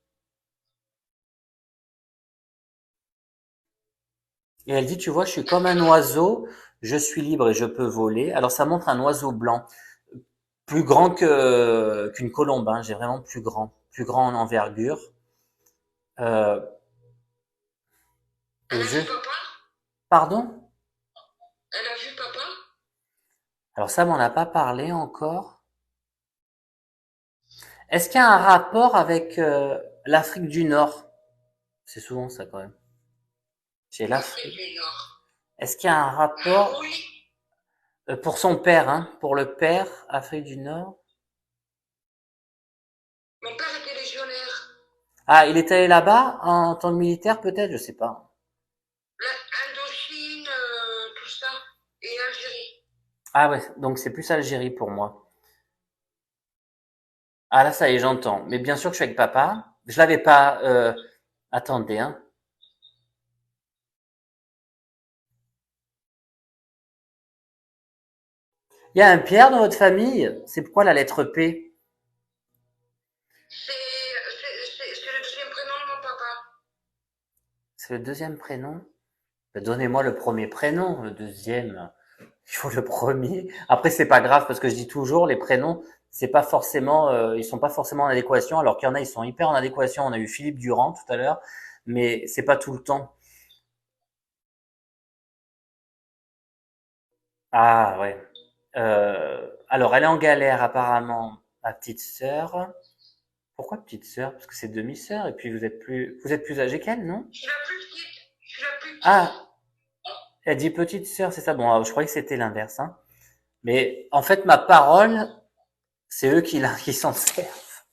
Et elle dit, tu vois, je suis comme un oiseau, je suis libre et je peux voler. Alors ça montre un oiseau blanc, plus grand qu'une colombe, hein. J'ai vraiment plus grand en envergure. Euh, Elle et a je, vu papa? pardon? Elle a vu papa? Alors ça m'en a pas parlé encore. Est-ce qu'il y a un rapport avec l'Afrique du Nord? C'est souvent ça quand même. Chez Afrique l'Afrique. du Nord. Est-ce qu'il y a un rapport Oui, pour son père, hein, pour le père, Afrique du Nord? mon père était légionnaire. Ah, il est allé là-bas en tant que militaire peut-être, je sais pas. Indochine, tout ça. Et Algérie. Ah ouais, donc c'est plus Algérie pour moi. Ah là, ça y est, j'entends. Mais bien sûr que je suis avec papa. Je l'avais pas. Attendez, hein. Il y a un Pierre dans votre famille. C'est pourquoi la lettre P? C'est le deuxième prénom de mon papa. C'est le deuxième prénom. Ben, donnez-moi le premier prénom, le deuxième. Il faut le premier. Après, c'est pas grave parce que je dis toujours, les prénoms, c'est pas forcément, ils sont pas forcément en adéquation. Alors qu'il y en a, ils sont hyper en adéquation. On a eu Philippe Durand tout à l'heure, mais c'est pas tout le temps. Ah ouais. Alors, elle est en galère apparemment, ma petite sœur. Pourquoi petite sœur? Parce que c'est demi-sœur et puis vous êtes plus âgée qu'elle, non? Je suis la plus petite. Je suis la plus petite. Ah, elle dit petite sœur, c'est ça. Bon, je croyais que c'était l'inverse, hein. Mais en fait, ma parole, c'est eux qui s'en servent.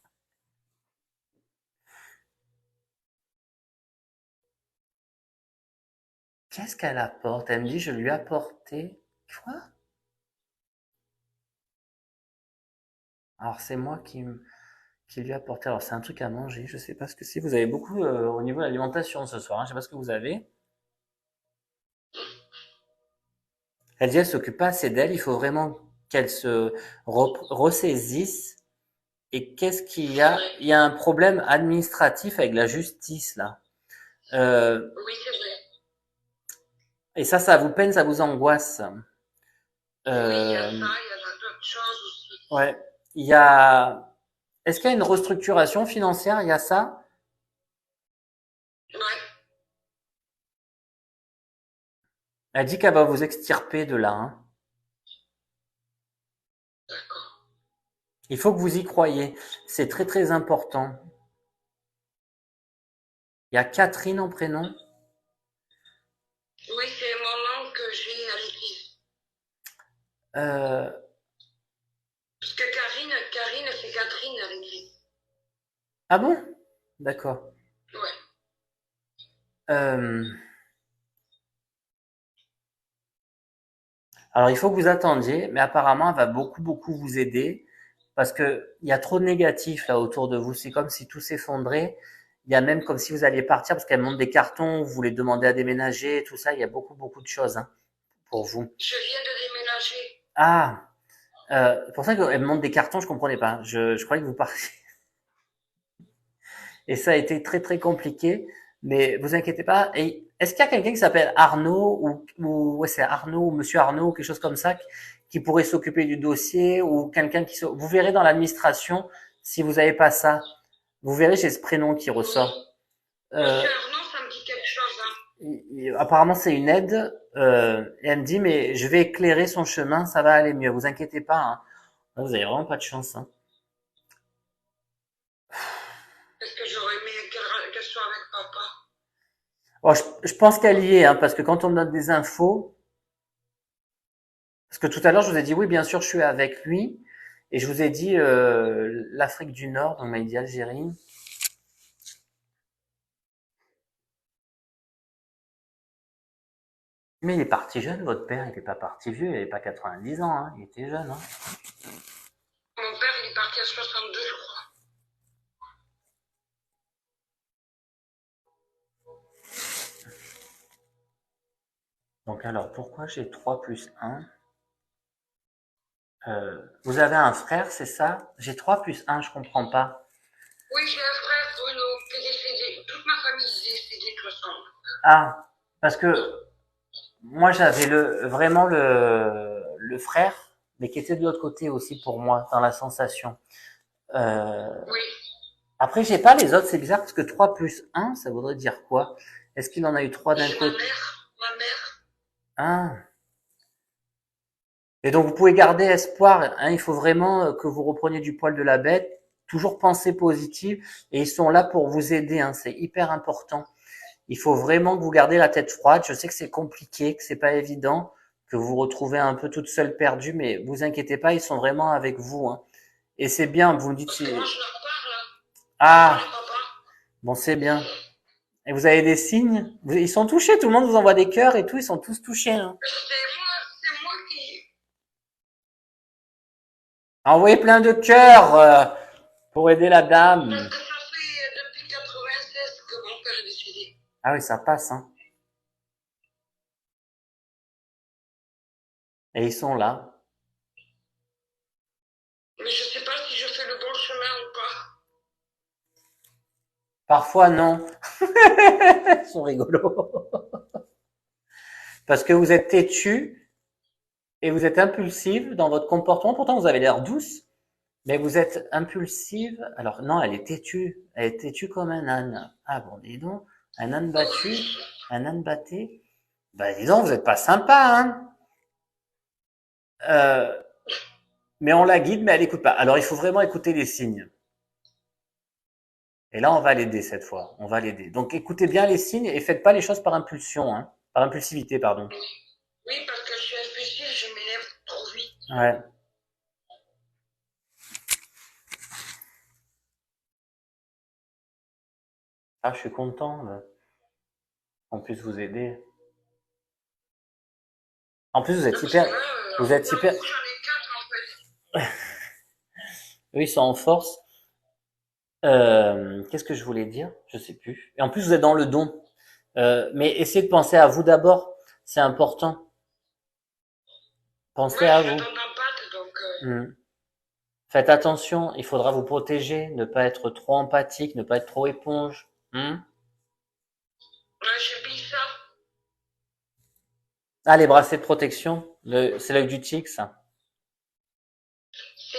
Qu'est-ce qu'elle apporte? Elle me dit, je lui ai apporté. Quoi? Alors c'est moi qui lui ai apporté. Alors c'est un truc à manger. Je sais pas ce que c'est. Vous avez beaucoup au niveau de l'alimentation ce soir, hein. Je sais pas ce que vous avez. Elle dit, elle s'occupe pas assez d'elle. Il faut vraiment qu'elle se ressaisisse. Et qu'est-ce qu'il y C'est a? vrai. Il y a un problème administratif avec la justice là. Euh, Oui, c'est vrai. et ça vous peine, ça vous angoisse. Oui, il y a ça, Euh, il y a d'autres choses aussi. ouais. Il y a. Est-ce qu'il y a une restructuration financière? Il y a ça? Ouais, Elle dit qu'elle va vous extirper de là, hein. d'accord. Il faut que vous y croyiez. C'est très très important. Il y a Catherine en prénom. Oui, c'est mon nom que j'ai à l'église. Euh, Parce que Karine, c'est Catherine à l'église. ah bon? D'accord. Ouais. Euh, alors il faut que vous attendiez, mais apparemment elle va beaucoup vous aider parce que il y a trop de négatifs là autour de vous. C'est comme si tout s'effondrait. Il y a même comme si vous alliez partir parce qu'elle monte des cartons, vous voulez demander à déménager, tout ça. Il y a beaucoup de choses, hein, pour vous. Je viens de déménager. Ah, pour ça qu'elle me montre des cartons, je comprenais pas. Je croyais que vous partiez. Et ça a été très très compliqué, mais vous inquiétez pas. Et est-ce qu'il y a quelqu'un qui s'appelle Arnaud ou ouais, c'est Arnaud ou Monsieur Arnaud ou quelque chose comme ça qui pourrait s'occuper du dossier ou quelqu'un vous verrez dans l'administration, Si vous n'avez pas ça, vous verrez, j'ai ce prénom qui ressort. Euh, Monsieur Arnaud, ça me dit quelque chose, hein. Apparemment, c'est une aide. Et elle me dit, mais je vais éclairer son chemin, ça va aller mieux. Vous inquiétez pas. Hein. Vous avez vraiment pas de chance. Hein. Est-ce que j'aurais aimé qu'elle soit avec papa? Oh, je pense qu'elle y est, hein, parce que quand on donne des infos, parce que tout à l'heure, je vous ai dit, oui, bien sûr, je suis avec lui. Et je vous ai dit l'Afrique du Nord, on m'a dit Algérie. Mais il est parti jeune, votre père, il n'était pas parti vieux, il n'avait pas 90 ans, hein, il était jeune. Hein. Mon père, il est parti à 62, je crois. Donc alors, pourquoi j'ai 3 plus 1 Vous avez un frère, c'est ça? J'ai 3 plus 1, je comprends pas. Oui, j'ai un frère, Bruno, qui est décédé. Toute ma famille est décédée, de toute façon. Ah, parce que moi j'avais vraiment le frère, mais qui était de l'autre côté aussi pour moi, dans la sensation. Euh, Oui. Après, j'ai pas les autres, c'est bizarre parce que 3 plus 1, ça voudrait dire quoi? Est-ce qu'il en a eu 3 d'un C'est côté? ma mère. Ah. Et donc vous pouvez garder espoir, hein, il faut vraiment que vous repreniez du poil de la bête, toujours penser positive, et ils sont là pour vous aider, hein, c'est hyper important. Il faut vraiment que vous gardez la tête froide, je sais que c'est compliqué, que c'est pas évident, que vous vous retrouvez un peu toute seule perdue, mais vous inquiétez pas, ils sont vraiment avec vous. Hein. Et c'est bien, vous me dites... Parce que moi, je leur parle, hein. Je Ah, connais papa. bon c'est bien. Et vous avez des signes? Ils sont touchés, tout le monde vous envoie des cœurs et tout, ils sont tous touchés. Hein. C'est moi qui... Envoyez plein de cœurs pour aider la dame. Parce que ça fait depuis 96 que mon père est décédé. Ah oui, ça passe. Hein. Et ils sont là. Mais je sais pas si je fais le bon chemin ou pas. Parfois, non. Ils sont rigolos. Parce que vous êtes têtu et vous êtes impulsive dans votre comportement. Pourtant, vous avez l'air douce, mais vous êtes impulsive. Alors, non, elle est têtue. Elle est têtue comme un âne. Ah bon, dis donc. Un âne battu, un âne batté. Ben, dis donc, vous êtes pas sympa, hein. Euh, mais on la guide, mais elle écoute pas. Alors, il faut vraiment écouter les signes. Et là, on va l'aider cette fois. On va l'aider. Donc, écoutez bien les signes et faites pas les choses par impulsion, hein. Par impulsivité, pardon. Oui, parce que je suis impulsive, je m'énerve trop vite. Ouais. Ah, je suis content qu'on puisse vous aider. En plus, Parce que là, vous êtes hyper, j'en ai 4 en fait. eux, ils sont en force. Qu'est-ce que je voulais dire? Je sais plus. Et en plus, vous êtes dans le don. Mais essayez de penser à vous d'abord. C'est important. Pensez Ouais, à je suis vous. dans d'impact, donc... Hmm. Faites attention. Il faudra vous protéger. Ne pas être trop empathique. Ne pas être trop éponge. Hmm. Ouais, j'ai mis ça. Ah, les bracelets de protection. C'est l'œil du tigre, ça. C'est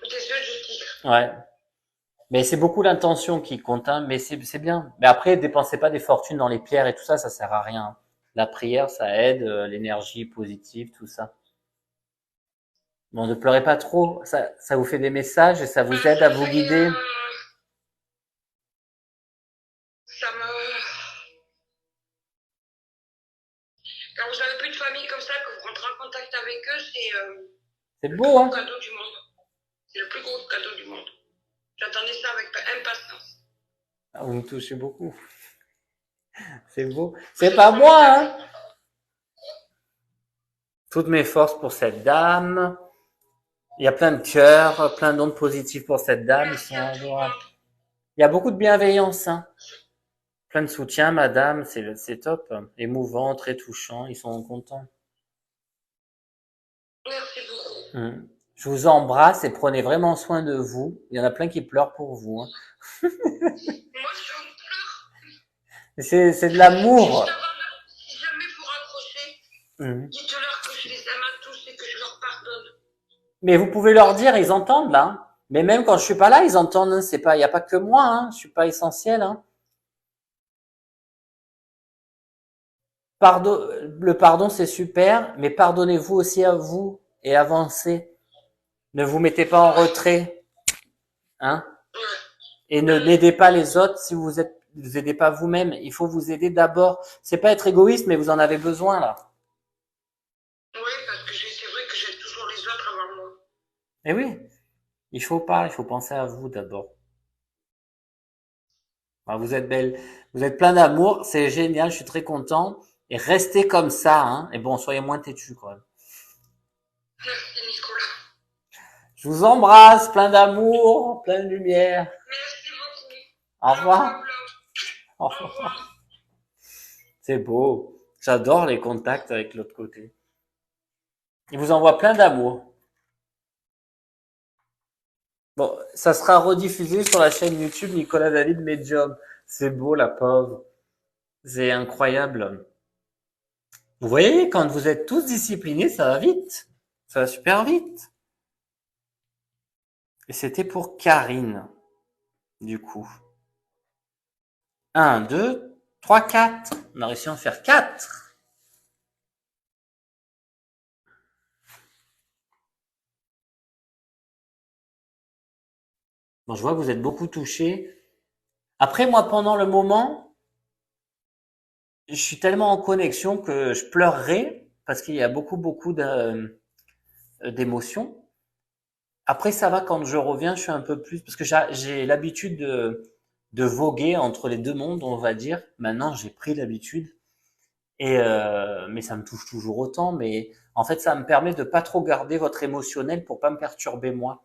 des yeux du tigre. Ouais. Mais c'est beaucoup l'intention qui compte, hein, mais c'est bien. Mais après, dépensez pas des fortunes dans les pierres et tout ça, ça sert à rien. La prière, ça aide, l'énergie positive, tout ça. Bon, ne pleurez pas trop, ça vous fait des messages et ça vous aide à vous guider. Ça me... Quand vous avez plus de famille comme ça, que vous rentrez en contact avec eux, c'est C'est le plus beau, gros hein? cadeau du monde. C'est le plus gros cadeau du monde. J'attendais ça avec impatience. Ah, vous me touchez beaucoup. C'est beau. C'est pas moi, hein? Toutes mes forces pour cette dame. Il y a plein de cœurs, plein d'ondes positives pour cette dame. Ils sont adorables. Il y a beaucoup de bienveillance, hein? Plein de soutien, madame, c'est top. Émouvant, très touchant, ils sont contents. Merci beaucoup. Je vous embrasse et prenez vraiment soin de vous. Il y en a plein qui pleurent pour vous. Hein. Moi, je pleure. C'est de l'amour. Si jamais vous raccrochez, dites-leur que je les aime à tous et que je leur pardonne. Mais vous pouvez leur dire, ils entendent là. Mais même quand je suis pas là, ils entendent, hein, c'est pas, il y a pas que moi, hein, je suis pas essentiel, hein. Pardon, le pardon c'est super, mais pardonnez-vous aussi à vous et avancez. Ne vous mettez pas en Ouais, retrait, hein. ouais. Et ne n'aidez pas les autres si vous aidez pas vous-même. Il faut vous aider d'abord. C'est pas être égoïste, mais vous en avez besoin, là. Oui, parce que c'est vrai que j'ai toujours les autres avant moi. Eh oui, il faut penser à vous d'abord. Ah, vous êtes belle, vous êtes plein d'amour, c'est génial, je suis très content. Et restez comme ça, hein. Et bon, soyez moins têtus quand même. Merci Nicolas. Je vous embrasse, plein d'amour, plein de lumière. Merci beaucoup. Au Love, love, revoir. love. Au Au revoir. revoir. C'est beau. J'adore les contacts avec l'autre côté. Il vous envoie plein d'amour. Bon, ça sera rediffusé sur la chaîne YouTube Nicolas David Medium. C'est beau, la pauvre. C'est incroyable. Vous voyez, quand vous êtes tous disciplinés, ça va vite. Ça va super vite. Et c'était pour Karine, du coup. Un, 2, 3, 4. On a réussi à en faire 4. Bon, je vois que vous êtes beaucoup touchés. Après, moi, pendant le moment, je suis tellement en connexion que je pleurerai parce qu'il y a beaucoup d'émotions. Après, ça va quand je reviens, je suis un peu plus parce que j'ai l'habitude de voguer entre les deux mondes, on va dire. Maintenant, j'ai pris l'habitude et mais ça me touche toujours autant. Mais en fait, ça me permet de pas trop garder votre émotionnel pour pas me perturber moi.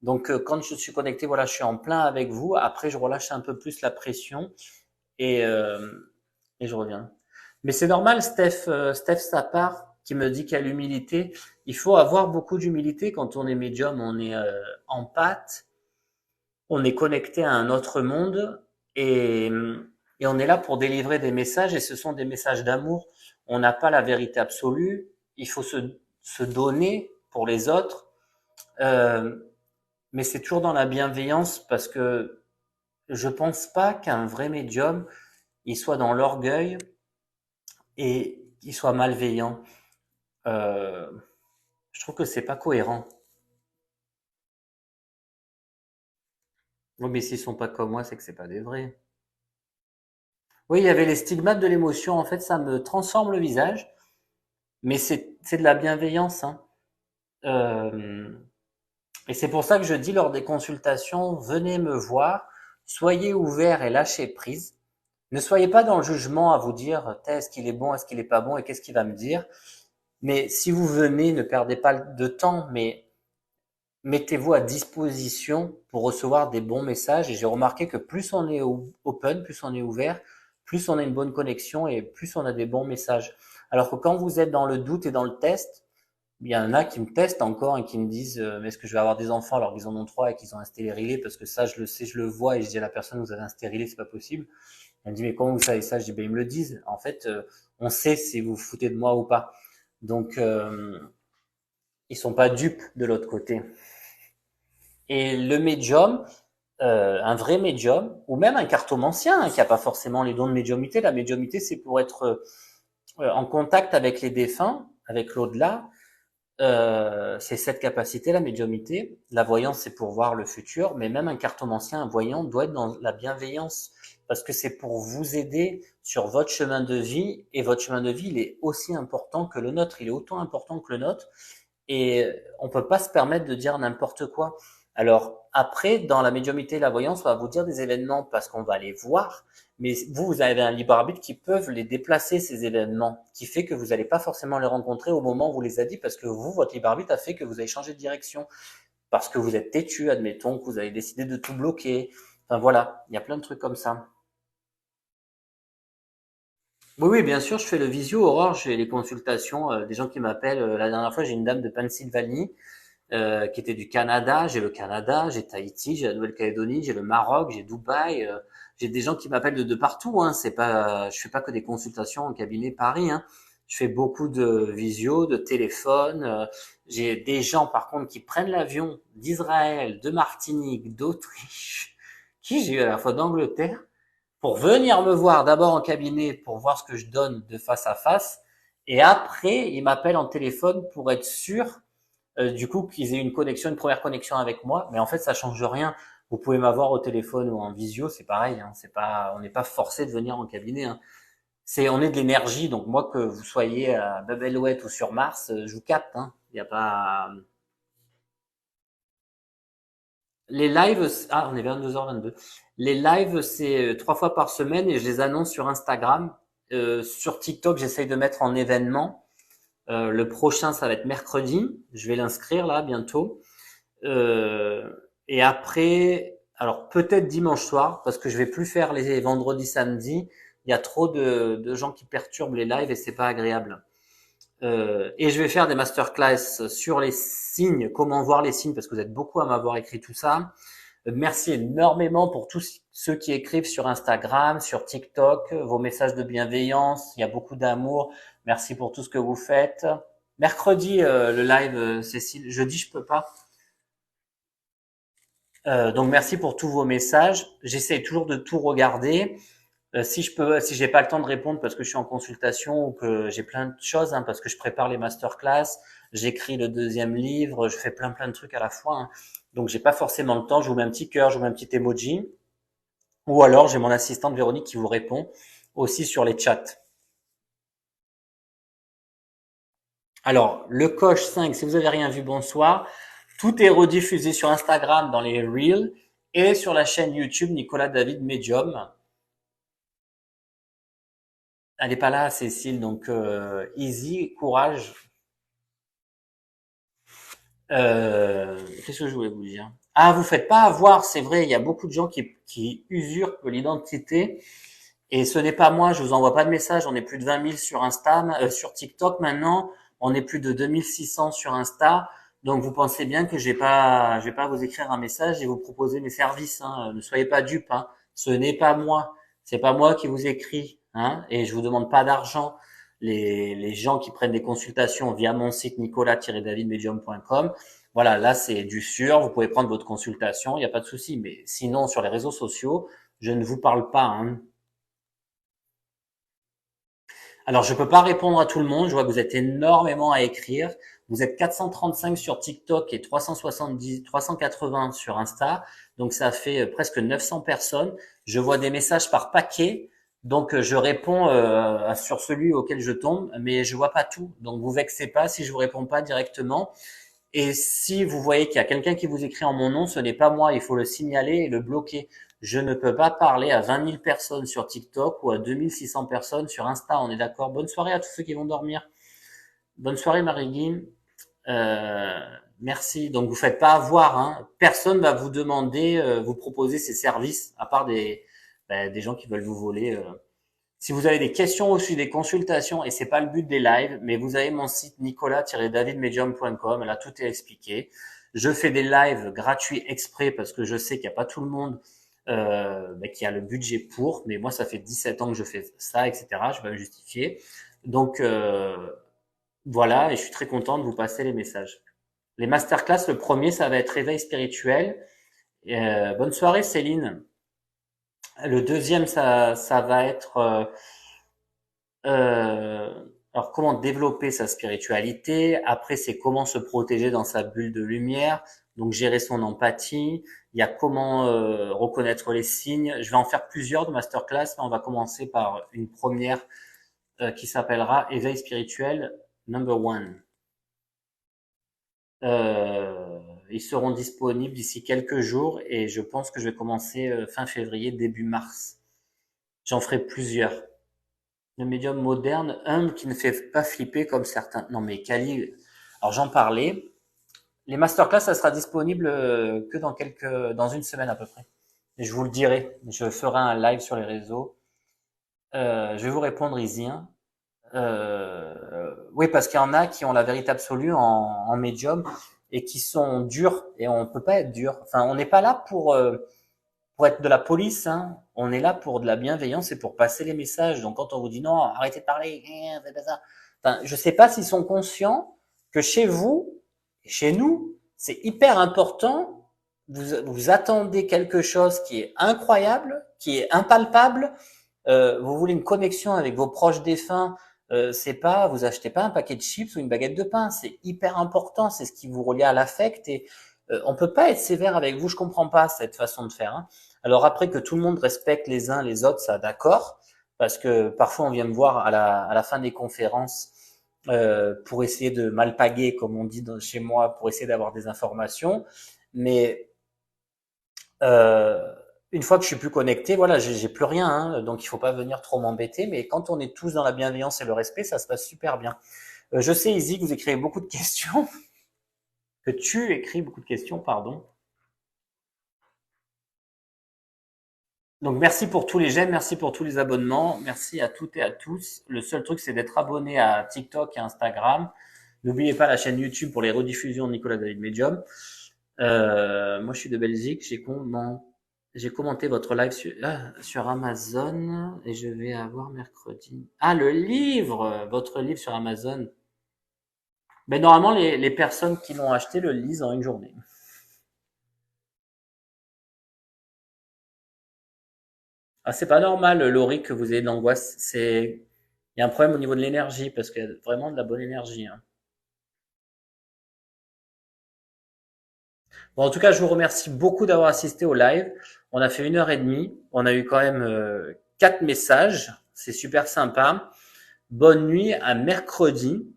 Donc, quand je suis connecté, voilà, je suis en plein avec vous. Après, je relâche un peu plus la pression et euh, et je reviens. Mais c'est normal, Steph Sapar, qui me dit qu'il y a l'humilité. Il faut avoir beaucoup d'humilité quand on est médium, on est empathe, on est connecté à un autre monde et, et on est là pour délivrer des messages et ce sont des messages d'amour. On n'a pas la vérité absolue, il faut se donner pour les autres, euh, mais c'est toujours dans la bienveillance parce que je pense pas qu'un vrai médium, il soit dans l'orgueil et qu'il soit malveillant. Euh, je trouve que c'est pas cohérent. Oui, mais s'ils sont pas comme moi, c'est que c'est pas des vrais. Oui, il y avait les stigmates de l'émotion. En fait, ça me transforme le visage, mais c'est de la bienveillance, hein. Euh, et c'est pour ça que je dis lors des consultations, venez me voir, soyez ouverts et lâchez prise. Ne soyez pas dans le jugement à vous dire, est-ce qu'il est bon, est-ce qu'il est pas bon et qu'est-ce qu'il va me dire. Mais si vous venez, ne perdez pas de temps, mais mettez-vous à disposition pour recevoir des bons messages. Et j'ai remarqué que plus on est open, plus on est ouvert, plus on a une bonne connexion et plus on a des bons messages. Alors que quand vous êtes dans le doute et dans le test, il y en a qui me testent encore et qui me disent mais est-ce que je vais avoir des enfants alors qu'ils en ont 3 et qu'ils ont un stérilé parce que ça je le sais, je le vois et je dis à la personne vous avez un stérilé, c'est pas possible. Elle me dit mais comment vous savez ça? Je dis ben ils me le disent. En fait, on sait si vous vous foutez de moi ou pas. Donc ils sont pas dupes de l'autre côté. Et le médium, un vrai médium, ou même un cartomancien hein, qui n'a pas forcément les dons de médiumité. La médiumité, c'est pour être en contact avec les défunts, avec l'au-delà. C'est cette capacité, la médiumité. La voyance, c'est pour voir le futur, mais même un cartomancien, un voyant, doit être dans la bienveillance, parce que c'est pour vous aider sur votre chemin de vie, et votre chemin de vie, il est aussi important que le nôtre, il est autant important que le nôtre, et on peut pas se permettre de dire n'importe quoi. Alors après, dans la médiumité et la voyance, on va vous dire des événements parce qu'on va les voir, mais vous, vous avez un libre arbitre qui peuvent les déplacer, ces événements, qui fait que vous n'allez pas forcément les rencontrer au moment où vous les a dit, parce que vous, votre libre arbitre a fait que vous avez changé de direction, parce que vous êtes têtu, admettons, que vous avez décidé de tout bloquer. Enfin voilà, il y a plein de trucs comme ça. Oui, oui, bien sûr, je fais le visio, Aurore, j'ai les consultations, des gens qui m'appellent. La dernière fois, j'ai une dame de Pennsylvanie qui était du Canada. J'ai le Canada, j'ai Tahiti, j'ai la Nouvelle-Calédonie, j'ai le Maroc, j'ai Dubaï. J'ai des gens qui m'appellent de partout. Hein. C'est pas, je fais pas que des consultations en cabinet Paris. Hein. Je fais beaucoup de visio, de téléphone. J'ai des gens, par contre, qui prennent l'avion d'Israël, de Martinique, d'Autriche, qui j'ai eu à la fois d'Angleterre, pour venir me voir d'abord en cabinet pour voir ce que je donne de face à face, et après, ils m'appellent en téléphone pour être sûr, du coup, qu'ils aient une première connexion avec moi. Mais en fait, ça change rien. Vous pouvez m'avoir au téléphone ou en visio, c'est pareil. Hein, c'est pas, on n'est pas forcé de venir en cabinet. Hein. On est de l'énergie, donc moi que vous soyez à Babelouette ou sur Mars, je vous capte. Hein. Il y a pas les lives. Ah, on est 22h22. Les lives, c'est 3 fois par semaine et je les annonce sur Instagram. Sur TikTok, j'essaye de mettre en événement. Le prochain, ça va être mercredi. Je vais l'inscrire là bientôt. Euh, et après, alors peut-être dimanche soir, parce que je vais plus faire les vendredis, samedis. Il y a trop de gens qui perturbent les lives et c'est pas agréable. Et je vais faire des masterclass sur les signes, comment voir les signes, parce que vous êtes beaucoup à m'avoir écrit tout ça. Merci énormément pour tous ceux qui écrivent sur Instagram, sur TikTok, vos messages de bienveillance, il y a beaucoup d'amour. Merci pour tout ce que vous faites. Mercredi, le live, Cécile. Jeudi, je peux pas. Donc merci pour tous vos messages. J'essaie toujours de tout regarder. Si j'ai pas le temps de répondre parce que je suis en consultation ou que j'ai plein de choses, hein, parce que je prépare les masterclass, j'écris le deuxième livre, je fais plein de trucs à la fois. Hein. Donc j'ai pas forcément le temps. Je vous mets un petit cœur, je vous mets un petit emoji. Ou alors j'ai mon assistante Véronique qui vous répond aussi sur les chats. Alors le coche 5, si vous avez rien vu, bonsoir. Tout est rediffusé sur Instagram dans les Reels et sur la chaîne YouTube Nicolas David Medium. Elle n'est pas là, Cécile, donc easy, courage. Qu'est-ce que je voulais vous dire? Ah, vous faites pas avoir, c'est vrai, il y a beaucoup de gens qui usurpent l'identité. Et ce n'est pas moi, je vous envoie pas de message. On est plus de 20 000 sur Insta, sur TikTok maintenant. On est plus de 2600 sur Insta. Donc vous pensez bien que je vais pas vous écrire un message et vous proposer mes services. Hein. Ne soyez pas dupes. Hein. Ce n'est pas moi. C'est pas moi qui vous écris. Hein. Et je vous demande pas d'argent. Les gens qui prennent des consultations via mon site nicolas-davidmedium.com. Voilà, là c'est du sûr. Vous pouvez prendre votre consultation, il n'y a pas de souci. Mais sinon sur les réseaux sociaux, je ne vous parle pas. Hein. Alors, je peux pas répondre à tout le monde. Je vois que vous êtes énormément à écrire. Vous êtes 435 sur TikTok et 370, 380 sur Insta. Donc, ça fait presque 900 personnes. Je vois des messages par paquet. Donc, je réponds sur celui auquel je tombe, mais je vois pas tout. Donc, vous vexez pas si je vous réponds pas directement. Et si vous voyez qu'il y a quelqu'un qui vous écrit en mon nom, ce n'est pas moi, il faut le signaler et le bloquer. Je ne peux pas parler à 20 000 personnes sur TikTok ou à 2600 personnes sur Insta, on est d'accord? Bonne soirée à tous ceux qui vont dormir. Bonne soirée Marie-Guy. Euh, merci. Donc vous faites pas avoir, hein. Personne va vous demander, vous proposer ces services, à part des gens qui veulent vous voler. Si vous avez des questions au sujet des consultations, et c'est pas le but des lives, mais vous avez mon site nicolas-davidmedium.com, là tout est expliqué. Je fais des lives gratuits exprès parce que je sais qu'il n'y a pas tout le monde qui a le budget pour, mais moi ça fait 17 ans que je fais ça, etc. Je vais me justifier. Donc voilà, et je suis très content de vous passer les messages. Les masterclass, le premier, ça va être réveil spirituel. Bonne soirée Céline. Le deuxième, ça va être alors comment développer sa spiritualité. Après, c'est comment se protéger dans sa bulle de lumière. Donc gérer son empathie. Il y a comment reconnaître les signes. Je vais en faire plusieurs de masterclass, mais on va commencer par une première qui s'appellera Éveil spirituel number one. Ils seront disponibles d'ici quelques jours et je pense que je vais commencer fin février, début mars. J'en ferai plusieurs. Le médium moderne, humble, qui ne fait pas flipper comme certains. Non mais Kali, alors j'en parlais. Les masterclass, ça sera disponible que dans une semaine à peu près. Et je vous le dirai. Je ferai un live sur les réseaux. Je vais vous répondre, Isien. Oui, parce qu'il y en a qui ont la vérité absolue en médium et qui sont durs. Et on peut pas être dur. Enfin, on n'est pas là pour être de la police, hein. On est là pour de la bienveillance et pour passer les messages. Donc quand on vous dit non, arrêtez de parler, faites pas ça. Enfin, je sais pas s'ils sont conscients que chez vous, Chez nous, c'est hyper important. Vous attendez quelque chose qui est incroyable, qui est impalpable. Vous voulez une connexion avec vos proches défunts. C'est pas, vous achetez pas un paquet de chips ou une baguette de pain. C'est hyper important. C'est ce qui vous relie à l'affect et on peut pas être sévère avec vous. Je comprends pas cette façon de faire. Hein. Alors après que tout le monde respecte les uns les autres, ça d'accord. Parce que parfois on vient me voir à la fin des conférences pour essayer de malpaguer, comme on dit chez moi, pour essayer d'avoir des informations. Mais une fois que je suis plus connecté, voilà, j'ai plus rien, hein, donc il faut pas venir trop m'embêter. Mais quand on est tous dans la bienveillance et le respect, ça se passe super bien. Je sais, Izzy, que vous écrivez beaucoup de questions, que tu écris beaucoup de questions, pardon. Donc merci pour tous les j'aime, merci pour tous les abonnements, merci à toutes et à tous. Le seul truc, c'est d'être abonné à TikTok et Instagram. N'oubliez pas la chaîne YouTube pour les rediffusions de Nicolas David Medium. Moi, je suis de Belgique. J'ai commenté votre live sur Amazon et je vais avoir mercredi. Ah, le livre, votre livre sur Amazon. Mais normalement, les personnes qui l'ont acheté le lisent en une journée. Ah, c'est pas normal, Laurie, que vous ayez de l'angoisse. Il y a un problème au niveau de l'énergie parce qu'il y a vraiment de la bonne énergie. Hein. Bon, en tout cas, je vous remercie beaucoup d'avoir assisté au live. On a fait 1 heure et demie. On a eu quand même 4 messages. C'est super sympa. Bonne nuit à mercredi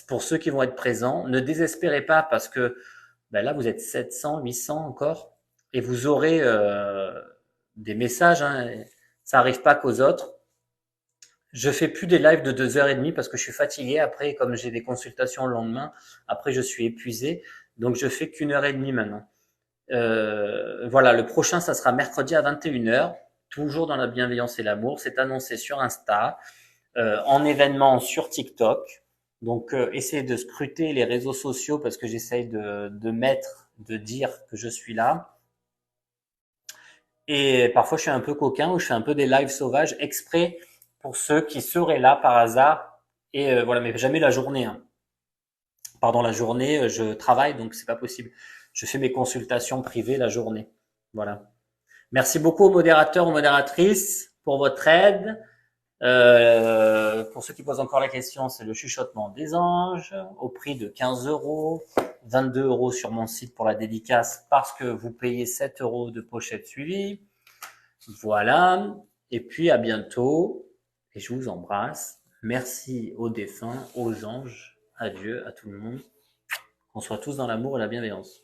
pour ceux qui vont être présents. Ne désespérez pas parce que ben là, vous êtes 700, 800 encore et vous aurez des messages. Hein. Ça arrive pas qu'aux autres. Je fais plus des lives de 2 heures et demie parce que je suis fatigué. Après, comme j'ai des consultations le lendemain, après je suis épuisé. Donc je fais qu'1 heure et demie maintenant. Voilà, le prochain, ça sera mercredi à 21 heures, toujours dans la bienveillance et l'amour. C'est annoncé sur Insta, en événement sur TikTok. Donc, essayez de scruter les réseaux sociaux parce que j'essaye de dire que je suis là. Et parfois, je suis un peu coquin ou je fais un peu des lives sauvages exprès pour ceux qui seraient là par hasard. Et voilà, mais jamais la journée. Hein. Pardon, la journée, je travaille, donc c'est pas possible. Je fais mes consultations privées la journée. Voilà. Merci beaucoup aux modérateurs, aux modératrices pour votre aide. Pour ceux qui posent encore la question, c'est le chuchotement des anges au prix de 15 euros, 22 euros sur mon site pour la dédicace parce que vous payez 7 euros de pochette suivie. Voilà. Et puis à bientôt et je vous embrasse. Merci aux défunts, aux anges, à Dieu, à tout le monde. Qu'on soit tous dans l'amour et la bienveillance.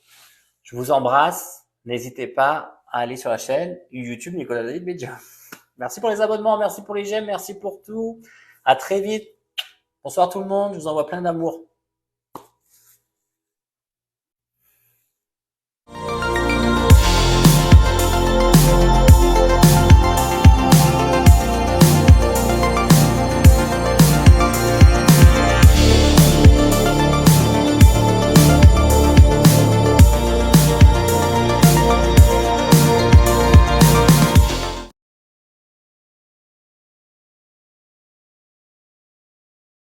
Je vous embrasse. N'hésitez pas à aller sur la chaîne YouTube Nicolas David Medium. Merci pour les abonnements, merci pour les j'aime, merci pour tout. À très vite. Bonsoir tout le monde, je vous envoie plein d'amour.